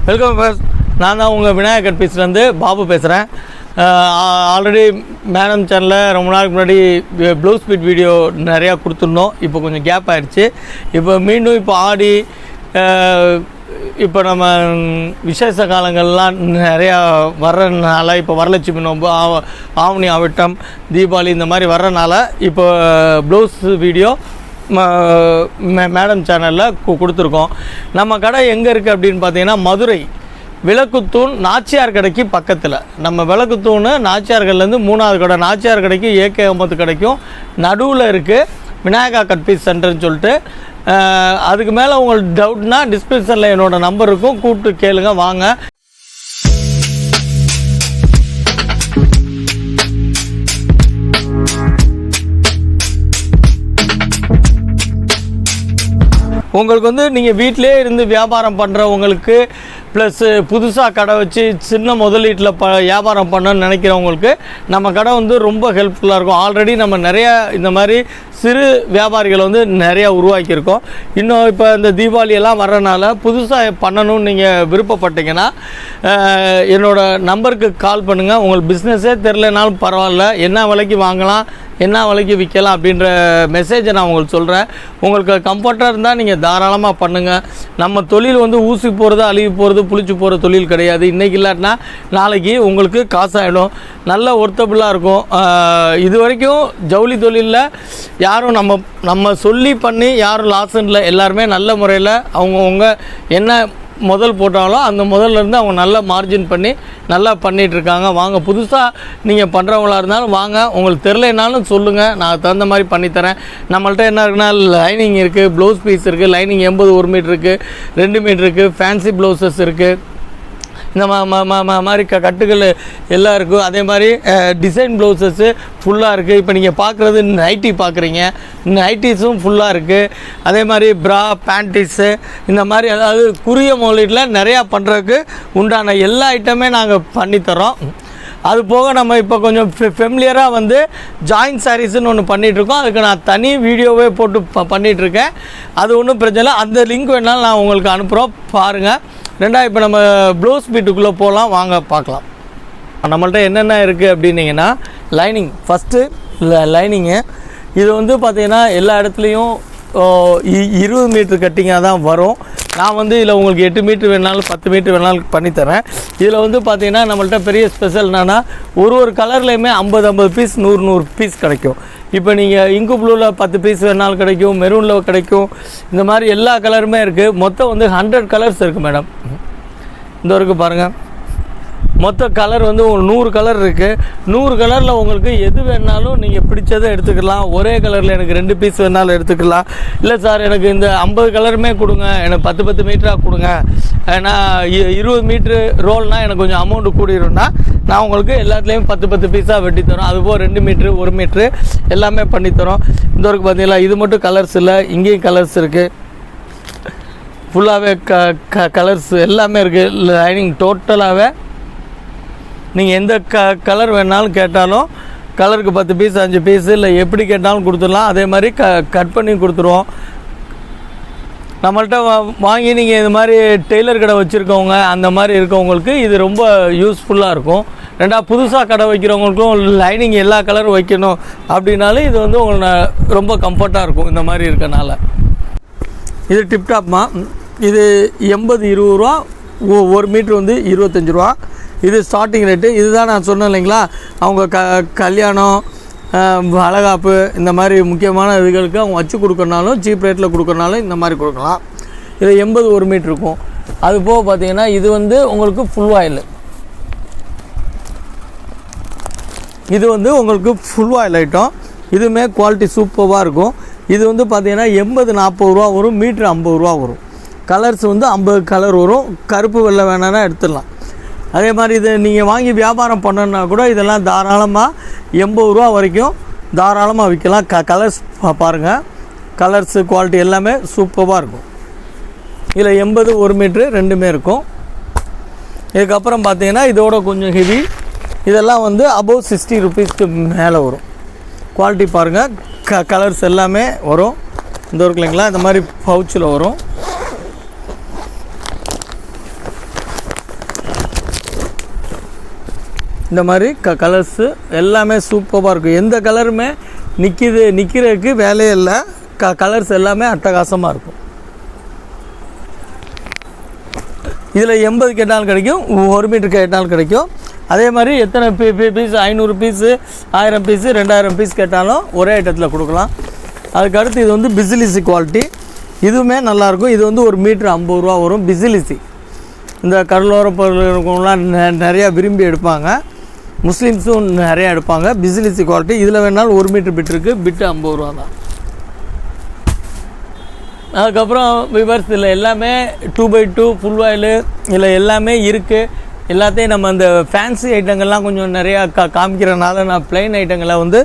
Welcome bus. நான் தான் உங்கள் விநாயகர் கட் பீஸ்லேருந்து பாபு பேசுகிறேன். ஆல்ரெடி மேடம் சேனலில் ரொம்ப நாளுக்கு முன்னாடி ப்ளவுஸ் பீட் வீடியோ நிறையா கொடுத்துருந்தோம். இப்போ கொஞ்சம் கேப் ஆகிடுச்சு. இப்போ மீண்டும் இப்போ ஆடி இப்போ நம்ம விசேஷ காலங்கள்லாம் நிறையா வர்றதுனால, இப்போ வரலட்சுமி நோம்பு, ஆவணி அவிட்டம், தீபாவளி இந்த மாதிரி வர்றதுனால இப்போ ப்ளவுஸ் வீடியோ மேடம் சேனலில் கொடுத்துருக்கோம். நம்ம கடை எங்கே இருக்குது அப்படின்னு பார்த்தீங்கன்னா, மதுரை விளக்குத்தூண் நாச்சியார் கடைக்கு பக்கத்தில். நம்ம விளக்குத்தூண் நாச்சியார்கள்லேருந்து 3வது கடை நாச்சியார் கடைக்கு ஏகே அகமது கடைக்கும் நடுவில் இருக்குது விநாயகா கட் பீஸ் சென்டர்னு சொல்லிட்டு. அதுக்கு மேலே உங்களுக்கு டவுட்னா டிஸ்கிரிப்ஷனில் என்னோடய நம்பர் இருக்கும், கூப்பிட்டு கேளுங்க வாங்க. உங்களுக்கு வந்து நீங்கள் வீட்டிலே இருந்து வியாபாரம் பண்ணுறவங்களுக்கு ப்ளஸ்ஸு புதுசாக கடை வச்சு சின்ன முதலீட்டில் வியாபாரம் பண்ணணும்னு நினைக்கிறவங்களுக்கு நம்ம கடை வந்து ரொம்ப ஹெல்ப்ஃபுல்லாக இருக்கும். ஆல்ரெடி நம்ம நிறையா இந்த மாதிரி சிறு வியாபாரிகளை வந்து நிறையா உருவாக்கியிருக்கோம். இன்னும் இப்போ இந்த தீபாவளியெல்லாம் வர்றதுனால புதுசாக பண்ணணும்னு நீங்கள் விருப்பப்பட்டீங்கன்னா என்னோடய நம்பருக்கு கால் பண்ணுங்கள். உங்களுக்கு பிஸ்னஸே தெரிலனாலும் பரவாயில்ல, என்ன விலைக்கு வாங்கலாம், என்ன விலைக்கு விற்கலாம் அப்படின்ற மெசேஜை நான் உங்களுக்கு சொல்கிறேன். உங்களுக்கு கம்ஃபர்ட்டாக இருந்தால் நீங்கள் தாராளமாக பண்ணுங்கள். நம்ம தொழில் வந்து ஊசி போகிறது, அழுகி போகிறது, புளிச்சு போகிற தொழில் கிடையாது. இன்றைக்கி இல்லாட்டினா நாளைக்கு உங்களுக்கு காசாகிடும். நல்ல ஒர்த்தபுளாக இருக்கும். இது வரைக்கும் ஜவுளி தொழிலில் யாரும் நம்ம சொல்லி பண்ணி யாரும் லாஸ்ன்னு இல்லை. எல்லாருமே நல்ல முறையில் அவங்கவுங்க என்ன முதல் போட்டாங்களோ அந்த முதல்லேருந்து அவங்க நல்லா மார்ஜின் பண்ணி நல்லா பண்ணிகிட்ருக்காங்க. வாங்க, புதுசாக நீங்கள் பண்ணுறவங்களா இருந்தாலும் வாங்க. உங்களுக்கு தெரிலனாலும் சொல்லுங்கள், நான் தகுந்த மாதிரி பண்ணித்தரேன். நம்மள்ட்ட என்ன இருக்குன்னா, லைனிங் இருக்குது, ப்ளவுஸ் பீஸ் இருக்குது. லைனிங் 80 1 மீட்டர் இருக்குது, 2 மீட்டர் இருக்குது, ஃபேன்சி ப்ளவுசஸ் இருக்குது. இந்த மாதிரி கட்டுகள் எல்லாம் இருக்கும். அதே மாதிரி டிசைன் ப்ளவுசஸ்ஸு ஃபுல்லாக இருக்குது. இப்போ நீங்கள் பார்க்குறது நைட்டி பார்க்குறீங்க, நைட்டிஸும் ஃபுல்லாக இருக்குது. அதே மாதிரி ப்ரா, பேண்டிஸு, இந்த மாதிரி அதாவது குறுகிய முதலீட்டில் நிறையா பண்ணுறதுக்கு உண்டான எல்லா ஐட்டமே நாங்கள் பண்ணித்தரோம். அது போக நம்ம இப்போ கொஞ்சம் ஃபெமிலியராக வந்து ஜாயின்ட் சாரீஸ்ன்னு ஒன்று பண்ணிகிட்ருக்கோம். அதுக்கு நான் தனி வீடியோவே போட்டு பண்ணிகிட்ருக்கேன். அது ஒன்றும் பிரச்சனை இல்லை. அந்த லிங்க் வேணாலும் நான் உங்களுக்கு அனுப்புகிறோம், பாருங்கள். ரெண்டாவது இப்போ நம்ம ப்ளவுஸ் பீட்டுக்குள்ளே போகலாம், வாங்க பார்க்கலாம். நம்மள்ட்ட என்னென்ன இருக்குது அப்படின்னிங்கன்னா, லைனிங் ஃபஸ்ட்டு லைனிங்கு. இது வந்து பார்த்திங்கன்னா எல்லா இடத்துலையும் 20 மீட்ரு கட்டிங்காக தான் வரும். நான் வந்து இதில் உங்களுக்கு 8 மீட்ரு வேணாலும் 10 மீட்ரு வேணாலும் பண்ணித்தரேன். இதில் வந்து பார்த்திங்கன்னா நம்மள்ட்ட பெரிய ஸ்பெஷல் என்னென்னா, ஒரு கலர்லேயுமே 50 பீஸ் 100 பீஸ் கிடைக்கும். இப்போ நீங்கள் இங்கு ப்ளூவில் 10 பீஸ் வேணாலும் கிடைக்கும், மெரூனில் கிடைக்கும். இந்த மாதிரி எல்லா கலருமே இருக்குது. மொத்தம் வந்து 100 கலர்ஸ் இருக்குது மேடம். இந்த வரைக்கும் பாருங்கள், மொத்த கலர் வந்து 100 கலர் இருக்குது. 100 கலரில் உங்களுக்கு எது வேணாலும் நீங்கள் பிடிச்சதை எடுத்துக்கலாம். ஒரே கலரில் எனக்கு 2 பீஸ் வேணாலும் எடுத்துக்கலாம். இல்லை சார் எனக்கு இந்த 50 கலருமே கொடுங்க, எனக்கு 10 மீட்டராக கொடுங்க, ஏன்னா 20 மீட்ரு ரோல்னால் எனக்கு கொஞ்சம் அமௌண்ட்டு கூடிடும்னா நான் உங்களுக்கு எல்லாத்துலேயும் 10 பீஸாக வெட்டி தரோம். அதுபோல் 2 மீட்ரு 1 மீட்ரு எல்லாமே பண்ணித்தரோம். இந்த வரைக்கும் பார்த்தீங்களா, இது மட்டும் கலர்ஸ் இல்லை, இங்கேயும் கலர்ஸ் இருக்குது. ஃபுல்லாகவே கலர்ஸ் எல்லாமே இருக்குது. லைனிங் டோட்டலாகவே நீங்கள் எந்த கலர் வேணாலும் கேட்டாலும் கலருக்கு 10 பீஸ் 5 பீஸு இல்லை எப்படி கேட்டாலும் கொடுத்துடலாம். அதே மாதிரி கட் பண்ணி கொடுத்துருவோம். நம்மள்ட்ட வாங்கி நீங்கள் இது மாதிரி டெய்லர் கடை வச்சுருக்கவங்க, அந்த மாதிரி இருக்கவங்களுக்கு இது ரொம்ப யூஸ்ஃபுல்லாக இருக்கும். ரெண்டாவது புதுசாக கடை வைக்கிறவங்களுக்கும் லைனிங் எல்லா கலரும் வைக்கணும் அப்படின்னாலும் இது வந்து உங்களுக்கு ரொம்ப கம்ஃபர்ட்டாக இருக்கும். இந்த மாதிரி இருக்கனால இது டிப்டாப்மா. இது 80-20 ரூபா, 1 மீட்ரு வந்து 25 ரூபா. இது ஸ்டார்டிங் ரேட்டு. இதுதான் நான் சொன்னேன் இல்லைங்களா, அவங்க கல்யாணம், வளகாப்பு, இந்த மாதிரி முக்கியமான இதுகளுக்கு அவங்க வச்சு கொடுக்கறனாலும் சீப் ரேட்டில் கொடுக்கறனாலும் இந்த மாதிரி கொடுக்கலாம். இது 80 1 மீட்ரு இருக்கும். அது போக பார்த்தீங்கன்னா இது வந்து உங்களுக்கு ஃபுல் ஆயில். இது வந்து உங்களுக்கு ஃபுல் ஆயில் ஐட்டம். இதுவுமே குவாலிட்டி சூப்பராக இருக்கும். இது வந்து பார்த்தீங்கன்னா 80-40 ரூபா வரும், மீட்ரு 50 ரூபா வரும். கலர்ஸ் வந்து 50 கலர் வரும். கருப்பு வெள்ளை வேணான்னா எடுத்துடலாம். அதே மாதிரி இது நீங்கள் வாங்கி வியாபாரம் பண்ணணுன்னா கூட இதெல்லாம் தாராளமாக 80 ரூபா வரைக்கும் தாராளமாக விற்கலாம். கலர்ஸ் பாருங்கள், கலர்ஸு குவாலிட்டி எல்லாமே சூப்பராக இருக்கும். இதில் 80 1 மீட்ரு ரெண்டுமே இருக்கும். இதுக்கப்புறம் பார்த்தீங்கன்னா இதோட கொஞ்சம் ஹெவி, இதெல்லாம் வந்து அபவ் 60 ருபீஸ்க்கு மேலே வரும். குவாலிட்டி பாருங்கள், கலர்ஸ் எல்லாமே வரும். இந்த இருக்குல்லைங்களா, இந்த மாதிரி பவுச்சில் வரும். இந்த மாதிரி கலர்ஸு எல்லாமே சூப்பராக இருக்கும். எந்த கலருமே நிற்கிறதுக்கு வேலையே இல்லை. கலர்ஸ் எல்லாமே அட்டகாசமாக இருக்கும். இதில் 80 கேட்டாலும் கிடைக்கும், 1 மீட்டர் கேட்டாலும் கிடைக்கும். அதே மாதிரி எத்தனை பீஸ் 500 பீஸு 1000 பீஸு 2000 பீஸ் கேட்டாலும் ஒரே ஐட்டத்தில் கொடுக்கலாம். அதுக்கடுத்து இது வந்து பிசிலிசி குவாலிட்டி. இதுவுமே நல்லாயிருக்கும். இது வந்து 1 மீட்ரு 50 ரூபா வரும். பிசிலிசி இந்த கடலோர பொருள்லாம் நிறையா விரும்பி எடுப்பாங்க. முஸ்லீம்ஸும் நிறையா எடுப்பாங்க. பிசிலிசி குவாலிட்டி. இதில் வேணாலும் 1 மீட்ரு பிட் இருக்குது. பிட்டு 50 ரூபா தான். அதுக்கப்புறம் விவர்ஸ் இதில் எல்லாமே 2x2 ஃபுல் ஆயிலு இதில் எல்லாமே இருக்குது. எல்லாத்தையும் நம்ம அந்த ஃபேன்சி ஐட்டங்கள்லாம் கொஞ்சம் நிறையா காமிக்கிறனால நான் ப்ளைன் ஐட்டங்களை வந்து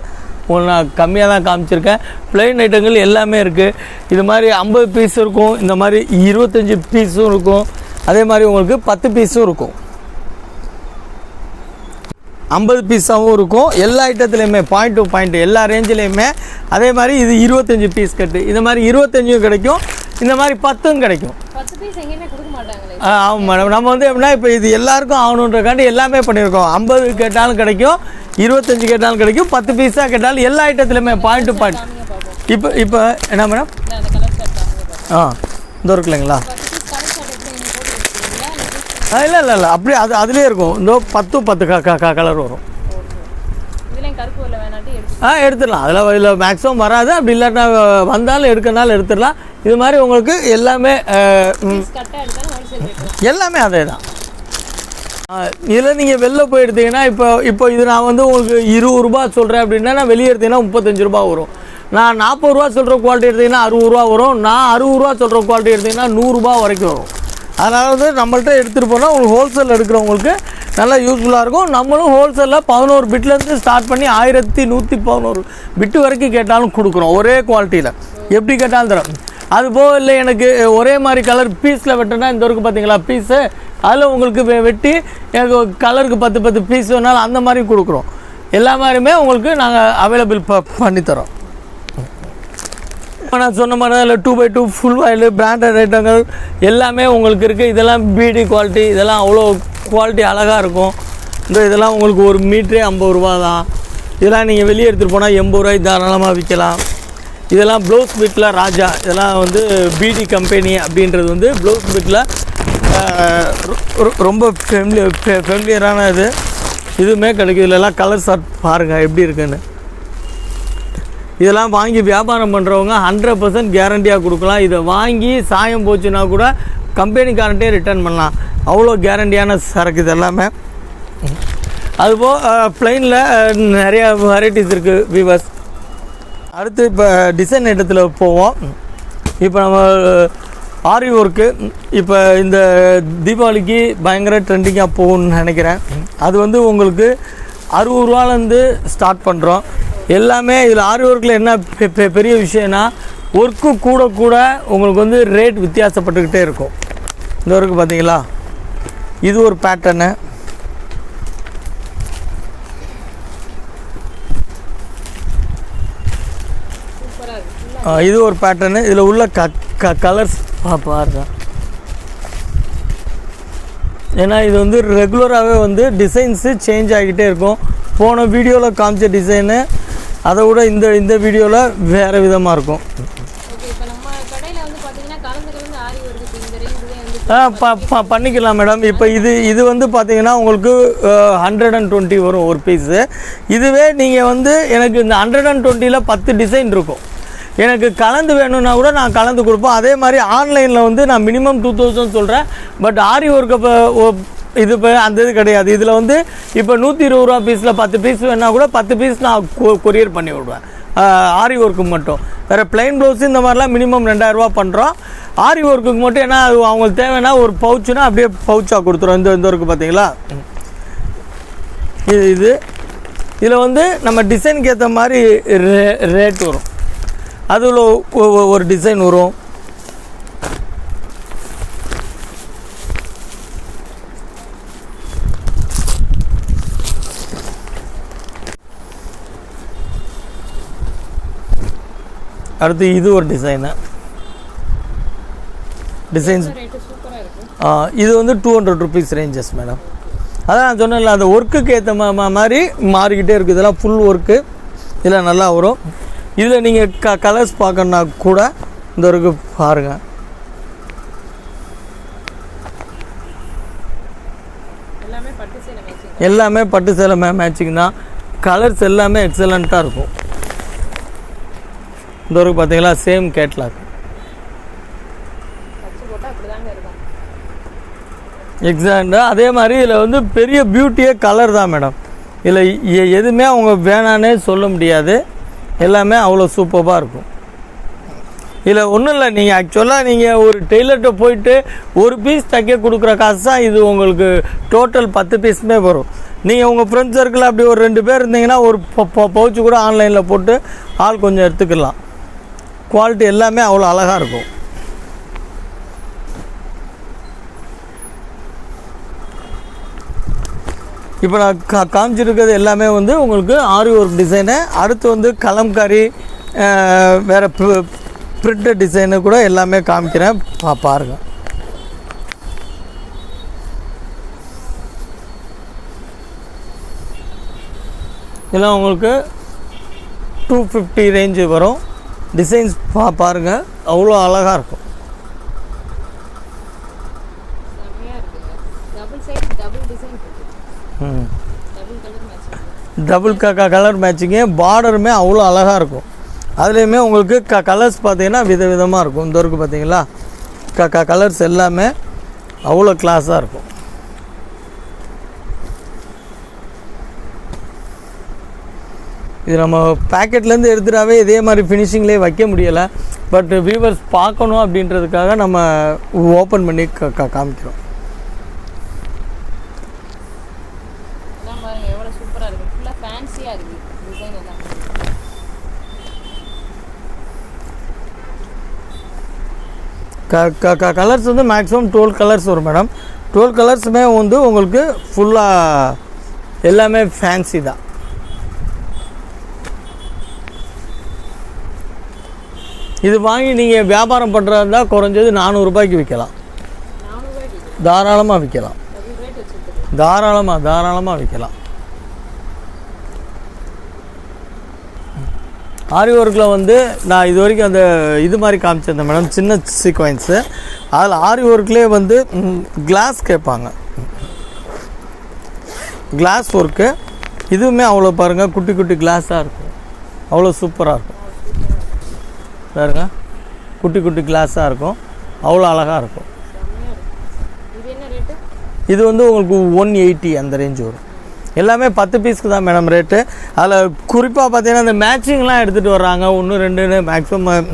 நான் கம்மியாக தான் காமிச்சிருக்கேன். ப்ளைன் ஐட்டங்கள் எல்லாமே இருக்குது. இது மாதிரி 50 பீஸ் இருக்கும், இந்த மாதிரி 25 பீஸும் இருக்கும், அதே மாதிரி உங்களுக்கு 10 பீஸும் இருக்கும், 50 பீஸாகவும் இருக்கும். எல்லா ஐட்டத்துலேயுமே பாயிண்ட் டு பாயிண்ட் எல்லா ரேஞ்சிலையுமே. அதே மாதிரி இது 25 பீஸ் கட்டு. இந்த மாதிரி 25 கிடைக்கும், இந்த மாதிரி 10ம் கிடைக்கும். ஆமாம் மேடம். நம்ம வந்து எப்படின்னா இப்போ இது எல்லாருக்கும் ஆகணுன்றக்காண்டி எல்லாமே பண்ணியிருக்கோம். 50 கேட்டாலும் கிடைக்கும், 25 கேட்டாலும் கிடைக்கும், 10 பீஸாக கேட்டாலும் எல்லா ஐட்டத்துலையுமே பாயிண்ட் டு பாயிண்ட். இப்போ என்ன மேடம் இந்த இருக்குல்லைங்களா? இல்லை அப்படியே அதுலேயே இருக்கும். இந்த 10 கலர் வரும். எடுத்துடலாம். அதில் மேக்ஸிமம் வராது. அப்படி இல்லாட்டா வந்தாலும் எடுக்கிறனால எடுத்துடலாம். இது மாதிரி உங்களுக்கு எல்லாமே அதே தான். இதில் நீங்கள் வெளில போய் எடுத்தீங்கன்னா இப்போ இது நான் வந்து உங்களுக்கு 20 ரூபா சொல்கிறேன் அப்படின்னா நான் வெளியே எடுத்தீங்கன்னா 35 ரூபா வரும். நான் 40 ரூபா சொல்கிற குவாலிட்டி எடுத்திங்கன்னா 60 ரூபா வரும். நான் 60 ரூபா சொல்கிற குவாலிட்டி எடுத்திங்கன்னா 100 ரூபா வரைக்கும் வரும். அதனால் வந்து நம்மள்கிட்ட எடுத்துகிட்டு போனால் உங்களுக்கு ஹோல்சேல் எடுக்கிறவங்களுக்கு நல்லா யூஸ்ஃபுல்லாக இருக்கும். நம்மளும் ஹோல்சேலில் 11 பிட்லேருந்து ஸ்டார்ட் பண்ணி 1111 பிட்டு வரைக்கும் கேட்டாலும் கொடுக்குறோம். ஒரே குவாலிட்டியில் எப்படி கேட்டாலும் தரோம். அது போக இல்லை எனக்கு ஒரே மாதிரி கலர் பீஸில் வெட்டினா இந்த வரைக்கும் பார்த்தீங்களா பீஸு, அதில் உங்களுக்கு வெட்டி எனக்கு கலருக்கு 10 பீஸ் வேணாலும் அந்த மாதிரியும் கொடுக்குறோம். எல்லா மாதிரியுமே உங்களுக்கு நாங்கள் அவைலபிள் பண்ணித்தரோம். நான் சொன்ன மாதிரி தான் இல்லை 2x2 ஃபுல் ஆயிலு பிராண்டட் ஐட்டங்கள் எல்லாமே உங்களுக்கு இருக்குது. இதெல்லாம் பிடி குவாலிட்டி. இதெல்லாம் அவ்வளோ குவாலிட்டி அழகாக இருக்கும். இதெல்லாம் உங்களுக்கு 1 மீட்டரே 50 ரூபா தான். இதெல்லாம் நீங்கள் வெளியே எடுத்துகிட்டு போனால் 80 ரூபாய்க்கு தாராளமாக விற்கலாம். இதெல்லாம் ப்ளவுஸ் பிட்டில் ராஜா. இதெல்லாம் வந்து பிடி கம்பெனி அப்படின்றது வந்து ப்ளவுஸ் பிட்டில் ரொம்ப ஃபெமிலியரான இதுவுமே கிடைக்கும். இதெல்லாம் கலர் ஷர்ட் பாருங்கள் எப்படி இருக்குன்னு. இதெல்லாம் வாங்கி வியாபாரம் பண்ணுறவங்க 100% கேரண்டியாக கொடுக்கலாம். இதை வாங்கி சாயம் போச்சுன்னா கூட கம்பெனிக்காரன்ட்டே ரிட்டர்ன் பண்ணலாம். அவ்வளோ கேரண்டியான சரக்கு இது எல்லாமே. அதுபோல் ப்ளைனில் நிறையா வெரைட்டிஸ் இருக்குது வியூவர்ஸ். அடுத்து இப்போ டிசைன் ஐட்டத்தில் போவோம். இப்போ நம்ம ஆரி ஒர்க்கு இப்போ இந்த தீபாவளிக்கு பயங்கர ட்ரெண்டிங்காக போகும்னு நினைக்கிறேன். அது வந்து உங்களுக்கு 60 ரூபாலேருந்து ஸ்டார்ட் பண்ணுறோம். எல்லாமே இதில் ஆரி ஒர்க்கில் என்ன பெரிய விஷயம்னா ஒர்க்கு கூட உங்களுக்கு வந்து ரேட் வித்தியாசப்பட்டுக்கிட்டே இருக்கும். இந்த ஒர்க்கு பார்த்தீங்களா, இது ஒரு பேட்டர்னு, இது ஒரு பேட்டர்னு. இதில் உள்ள கலர்ஸ் பாருங்க. ஏன்னா இது வந்து ரெகுலராகவே வந்து டிசைன்ஸு சேஞ்ச் ஆகிக்கிட்டே இருக்கும். போன வீடியோவில் காமிச்ச டிசைனு அதை விட இந்த வீடியோவில் வேறு விதமாக இருக்கும். பண்ணிக்கலாம் மேடம். இப்போ இது வந்து பார்த்தீங்கன்னா உங்களுக்கு 120 வரும் ஒரு பீஸு. இதுவே நீங்கள் வந்து எனக்கு இந்த 120ல் 10 டிசைன் இருக்கும். எனக்கு கலந்து வேணும்னா கூட நான் கலந்து கொடுப்போம். அதே மாதிரி ஆன்லைனில் வந்து நான் மினிமம் 2000 சொல்கிறேன். பட் ஆரி ஒர்க்கு இது இப்போ அந்த இது கிடையாது. இதில் வந்து இப்போ 120 ரூபா பீஸில் 10 பீஸ் வேணால் கூட 10 பீஸ் நான் கொரியர் பண்ணி விடுவேன். ஆரி ஒர்க்கு மட்டும். வேறு ப்ளைன் ப்ளவுஸு இந்த மாதிரிலாம் மினிமம் 2000 ரூபா பண்ணுறோம். ஆரி ஒர்க்குக்கு மட்டும் ஏன்னா அது அவங்களுக்கு தேவைன்னா ஒரு பவுச்சுனா அப்படியே பவுச்சாக கொடுத்துரும். இந்த ஒர்க்கு பார்த்தீங்களா, இதில் வந்து நம்ம டிசைனுக்கு ஏற்ற மாதிரி ரேட் வரும். அதில் ஒரு டிசைன் வரும். அடுத்து இது ஒரு டிசைன்ஸ் இது வந்து 200 ருபீஸ் ரேஞ்சஸ் மேடம். அதான் நான் சொன்னேன்ல, அந்த ஒர்க்குக்கு ஏற்ற மாதிரி மாறிக்கிட்டே இருக்குது. இதெல்லாம் ஃபுல் ஒர்க்கு, இதில் நல்லா வரும். இதில் நீங்கள் கலர்ஸ் பார்க்கணுன்னா கூட இந்த ஒர்க்கு பாருங்கள். எல்லாமே பட்டு சேலை மேட்சிங் தான். கலர்ஸ் எல்லாமே எக்ஸலண்ட்டாக இருக்கும். இந்த ஒர்க்கு பார்த்தீங்களா, சேம் கேட்லாக். எக்ஸாக்டாக அதே மாதிரி இதில் வந்து பெரிய பியூட்டியே கலர் தான் மேடம். இதில் எதுவுமே அவங்க வேணான்னே சொல்ல முடியாது. எல்லாமே அவ்வளோ சூப்பராக இருக்கும். இதில் ஒன்றும் இல்லை, நீங்கள் ஆக்சுவலாக நீங்கள் ஒரு டெய்லர்கிட்ட போயிட்டு ஒரு பீஸ் தைக்க கொடுக்குற காசு தான் இது. உங்களுக்கு டோட்டல் 10 பீஸுமே வரும். நீங்கள் உங்கள் ஃப்ரெண்ட்ஸ் சர்க்கிள் அப்படி ஒரு 2 பேர் இருந்தீங்கன்னா ஒரு பவுச்சு கூட ஆன்லைனில் போட்டு ஆள் கொஞ்சம் எடுத்துக்கலாம். குவாலிட்டி எல்லாமே அவ்வளோ அழகாக இருக்கும். இப்போ நான் காமிச்சிருக்கிறது எல்லாமே வந்து உங்களுக்கு ஆரி ஒர்க் டிசைனு. அடுத்து வந்து கலம்காரி, வேறு பிரிண்டட் டிசைனு கூட எல்லாமே காமிக்கிறேன், பாருங்கள். இதெல்லாம் உங்களுக்கு 250 ரேஞ்சு வரும். டிசைன்ஸ் பாருங்கள், அவ்வளோ அழகாக இருக்கும். டபுள் கலர் மேட்சிங்கு, பார்டருமே அவ்வளோ அழகாக இருக்கும். அதுலேயுமே உங்களுக்கு கலர்ஸ் பார்த்தீங்கன்னா விதவிதமாக இருக்கும். இந்த வரைக்கும் பார்த்தீங்களா, கலர்ஸ் எல்லாமே அவ்வளோ கிளாஸாக இருக்கும். இது நம்ம பேக்கெட்லேருந்து எடுத்துட்டாவே இதே மாதிரி ஃபினிஷிங்லேயே வைக்க முடியலை. பட் வியூவர்ஸ் பார்க்கணும் அப்படின்றதுக்காக நம்ம ஓப்பன் பண்ணி காமிக்கிறோம். கலர்ஸ் வந்து மேக்ஸிமம் 12 கலர்ஸ் வரும் மேடம். 12 கலர்ஸுமே வந்து உங்களுக்கு ஃபுல்லாக எல்லாமே ஃபேன்சி தான். இது வாங்கி நீங்கள் வியாபாரம் பண்ணுறதா இருந்தால் குறைஞ்சது 400 ரூபாய்க்கு விற்கலாம். தாராளமாக விற்கலாம், தாராளமாக விற்கலாம். ஆரி ஒர்க்கில் வந்து நான் இது வரைக்கும் அந்த இது மாதிரி காமிச்சிருந்தேன் மேடம், சின்ன சீக்வன்ஸு. அதில் ஆரி ஒர்க்லேயே வந்து கிளாஸ் கேட்பாங்க, கிளாஸ் ஒர்க்கு. இதுவுமே அவ்வளோ பாருங்கள், குட்டி குட்டி கிளாஸாக இருக்கும், அவ்வளோ சூப்பராக இருக்கும் பாருங்க. குட்டி குட்டி கிளாஸாக இருக்கும், அவ்வளோ அழகாக இருக்கும். இது வந்து உங்களுக்கு 180 அந்த ரேஞ்சு வரும். எல்லாமே 10 பீஸ்க்கு தான் மேடம் ரேட்டு. அதில் குறிப்பாக பார்த்தீங்கன்னா இந்த மேட்சிங்லாம் எடுத்துகிட்டு வர்றாங்க, 1 2ன்னு மேக்ஸிமம்.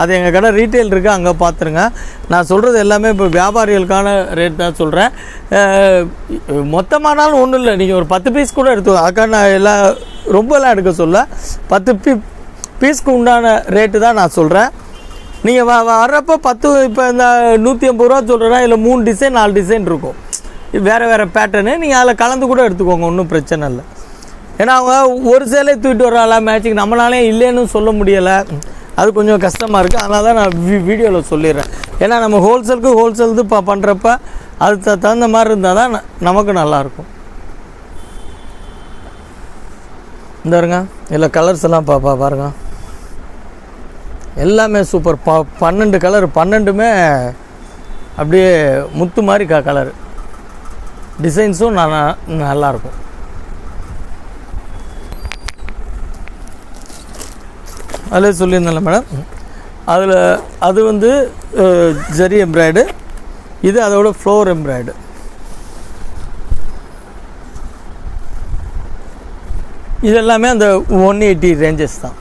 அது எங்கள் கடை ரீட்டெயில் இருக்குது, அங்கே பார்த்துருங்க. நான் சொல்கிறது எல்லாமே இப்போ வியாபாரிகளுக்கான ரேட் தான் சொல்கிறேன். மொத்தமானாலும் ஒன்றும் இல்லை, நீங்கள் ஒரு 10 பீஸ் கூட எடுத்து, அதுக்காக நான் ரொம்பலாம் எடுக்க சொல்ல, 10 பீஸ்க்கு உண்டான ரேட்டு தான் நான் சொல்கிறேன். நீங்கள் வர்றப்போ 10 இப்போ இந்த 150 ரூபா சொல்கிறேன்னா இதில் 3 டிசைன் 4 டிசைன் இருக்கும், வேறு பேட்டர்னு. நீங்கள் அதில் கலந்து கூட எடுத்துக்கோங்க, ஒன்றும் பிரச்சனை இல்லை. ஏன்னா அவங்க ஒரு சேலை தூக்கிட்டு வர்றாங்களா மேட்சிங், நம்மளாலே இல்லைன்னு சொல்ல முடியலை, அது கொஞ்சம் கஷ்டமாக இருக்குது. அதனால தான் நான் வீடியோவில் சொல்லிடுறேன். ஏன்னா நம்ம ஹோல்சேலுக்கு பண்ணுறப்ப அது தகுந்த மாதிரி இருந்தால் தான் நமக்கு நல்லாயிருக்கும். இந்த இருங்க, இல்லை கலர்ஸ் எல்லாம் பாருங்க, எல்லாமே சூப்பர். 12 கலர், 12மே அப்படியே முத்து மாதிரி கலரு. டிசைன்ஸும் நல்லாயிருக்கும். அதில் சொல்லியிருந்தேன்ல மேடம், அது வந்து ஜரி எம்ப்ராய்டு, இது அதோட ஃப்ளோர் எம்ப்ராய்டு. இது எல்லாமே அந்த 180 ரேஞ்சஸ் தான்.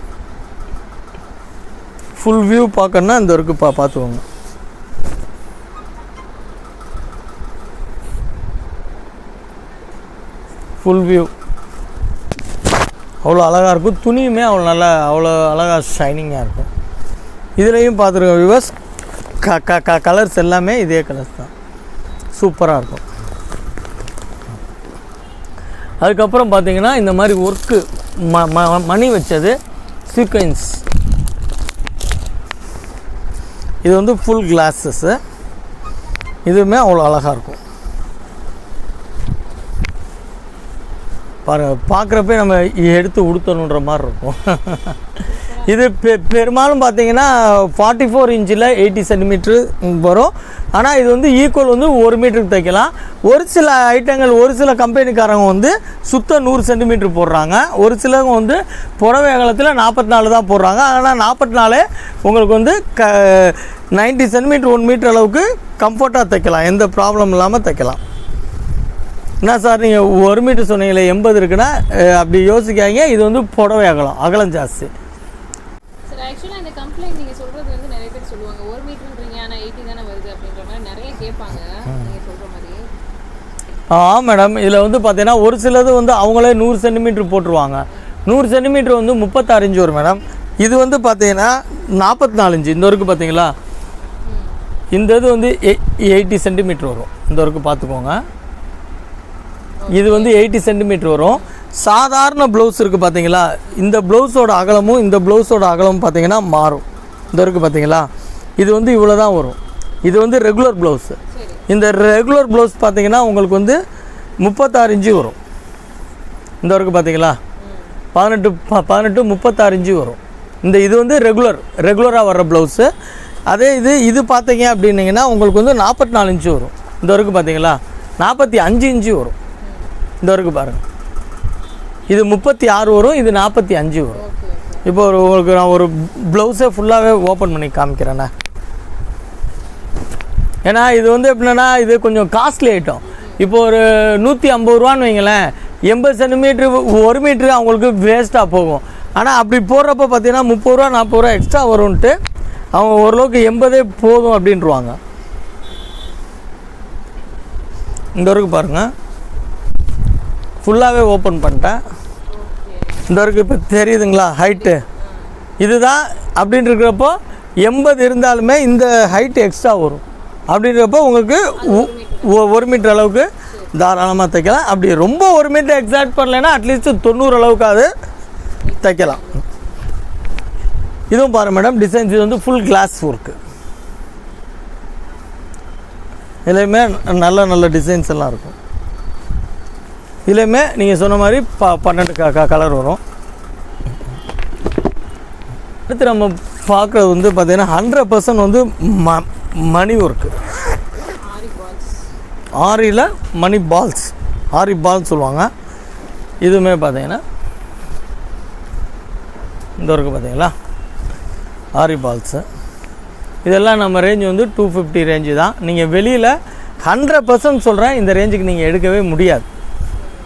ஃபுல் வியூ பார்க்கணுன்னா இந்த வரைக்கும் பார்த்துக்கோங்க. ஃபுல் வியூ அவ்வளோ அழகாக இருக்கும். துணியுமே அவ்வளோ அழகாக ஷைனிங்காக இருக்கும். இதுலேயும் பார்த்துருக்கோம் வியூவர்ஸ், கலர்ஸ் எல்லாமே இதே கலர்ஸ் தான், சூப்பராக இருக்கும். அதுக்கப்புறம் பார்த்தீங்கன்னா இந்த மாதிரி ஒர்க்கு மணி வச்சது சீக்வென்ஸ், இது வந்து ஃபுல் கிளாஸஸ்ஸு. இதுவுமே அவ்வளோ அழகாக இருக்கும். பாருங்கள், பார்க்குறப்ப நம்ம எடுத்து உடுத்தணுன்ற மாதிரி இருக்கும். இது பெரும்பாலும் பார்த்தீங்கன்னா 44 இன்ச்சில் 80 சென்டிமீட்ரு வரும். ஆனால் இது வந்து ஈக்குவல் வந்து 1 மீட்டருக்கு தைக்கலாம். ஒரு சில ஐட்டங்கள், ஒரு சில கம்பெனிக்காரங்க வந்து சுத்த 100 சென்டிமீட்ரு போடுறாங்க. ஒரு சிலவங்க வந்து புடவை அகலத்தில் 44 தான் போடுறாங்க. ஆனால் 44 உங்களுக்கு வந்து 90 சென்டிமீட்ரு 1 மீட்டர் அளவுக்கு கம்ஃபர்ட்டாக தைக்கலாம், எந்த ப்ராப்ளம் இல்லாமல் தைக்கலாம். என்ன சார் நீங்கள் 1 மீட்டர் சொன்னீங்களே 80 இருக்குன்னா அப்படி யோசிக்காங்க. இது வந்து புடவை அகலம் ஜாஸ்தி. சார் ஆக்சுவலாக இந்த கம்ப்ளைண்ட் நீங்கள் சொல்கிறது வந்து நிறைய பேர் சொல்லுவாங்க, 1 மீட்டர்ன்றீங்க ஆனால் 80 தானே வருது அப்படின்ற மாதிரி நிறைய கேட்பாங்க நீங்கள் சொல்கிற மாதிரி. மேடம், இதில் வந்து பார்த்தீங்கன்னா ஒரு சிலது வந்து அவங்களே 100 சென்டிமீட்ரு போட்டுருவாங்க. 100 சென்டிமீட்ரு வந்து 36 இன்ச்சு வரும் மேடம். இது வந்து பார்த்தீங்கன்னா 44 இன்ச்சு. இந்த வரைக்கும் பார்த்தீங்களா, இந்த இது வந்து 80 சென்டிமீட்ரு வரும். இந்த வரைக்கும் பார்த்துக்கோங்க. இது வந்து 80 சென்டிமீட்ரு வரும். சாதாரண ப்ளவுஸ் இருக்குது பார்த்தீங்களா, இந்த ப்ளவுஸோட அகலமும் இந்த ப்ளவுஸோட அகலமும் பார்த்தீங்கன்னா மாறும். இந்த இருக்குது பார்த்தீங்களா, இது வந்து இவ்வளோ தான் வரும். இது வந்து ரெகுலர் ப்ளவுஸு. இந்த ரெகுலர் ப்ளவுஸ் பார்த்தீங்கன்னா உங்களுக்கு வந்து 36 இன்ச்சு வரும். இந்த வரைக்கும் பார்த்தீங்களா 18 36 இன்ச்சு வரும். இது வந்து ரெகுலராக வர்ற ப்ளவுஸு. அதே இது பார்த்தீங்க அப்படின்னிங்கன்னா உங்களுக்கு வந்து 44 இன்ச்சு வரும். இந்த வரைக்கும் பார்த்தீங்களா 45 இன்ச்சு வரும். இந்த வரைக்கும் பாருங்கள், இது 36 வரும், இது 45 வரும். இப்போ உங்களுக்கு நான் ஒரு ப்ளவுஸை ஃபுல்லாகவே ஓப்பன் பண்ணி காமிக்கிறேண்ணே. ஏன்னா இது வந்து எப்படின்னா இது கொஞ்சம் காஸ்ட்லி ஐட்டம். இப்போ ஒரு 150 ரூபான்னு வைங்களேன், 80 சென்டிமீட்ரு 1 மீட்ரு அவங்களுக்கு வேஸ்ட்டாக போகும். ஆனால் அப்படி போடுறப்ப பார்த்தீங்கன்னா 30 ரூபா 40 ரூபா எக்ஸ்ட்ரா வரும்ன்ட்டு அவங்க ஓரளவுக்கு 80 போதும் அப்படின்ட்டுருவாங்க. இந்த வரைக்கும் பாருங்கள், ஃபுல்லாகவே ஓப்பன் பண்ணிட்டேன். இந்த வரைக்கும் இப்போ தெரியுதுங்களா ஹைட்டு, இதுதான். அப்படின்னு இருக்கிறப்போ 80 இருந்தாலுமே இந்த ஹைட்டு எக்ஸ்ட்ரா வரும். அப்படின்றப்போ உங்களுக்கு 1 மீட்டர் அளவுக்கு தாராளமாக தைக்கலாம். அப்படி ரொம்ப 1 மீட்டர் எக்ஸாக்ட் பண்ணலைன்னா அட்லீஸ்ட் 90 அளவுக்காவது தைக்கலாம். இதுவும் பாருங்கள் மேடம், டிசைன்ஸ் இது வந்து ஃபுல் கிளாஸ் ஒர்க்கு. இதுலேயுமே நல்ல டிசைன்ஸ் எல்லாம் இருக்கும். இதுலேயுமே நீங்கள் சொன்ன மாதிரி 12 கலர் வரும். அடுத்து நம்ம பார்க்குறது வந்து பார்த்திங்கன்னா 100% வந்து மணி ஒர்க்கு. ஆரியில் மணி பால்ஸ், ஆரி பால்ஸ் சொல்லுவாங்க. இதுவுமே பார்த்தீங்கன்னா இந்த ஒர்க்கு பார்த்தீங்களா ஆரி பால்ஸு. இதெல்லாம் நம்ம ரேஞ்ச் வந்து 250 ரேஞ்சு தான். நீங்கள் வெளியில் 100% சொல்கிறேன், இந்த ரேஞ்சுக்கு நீங்கள் எடுக்கவே முடியாது.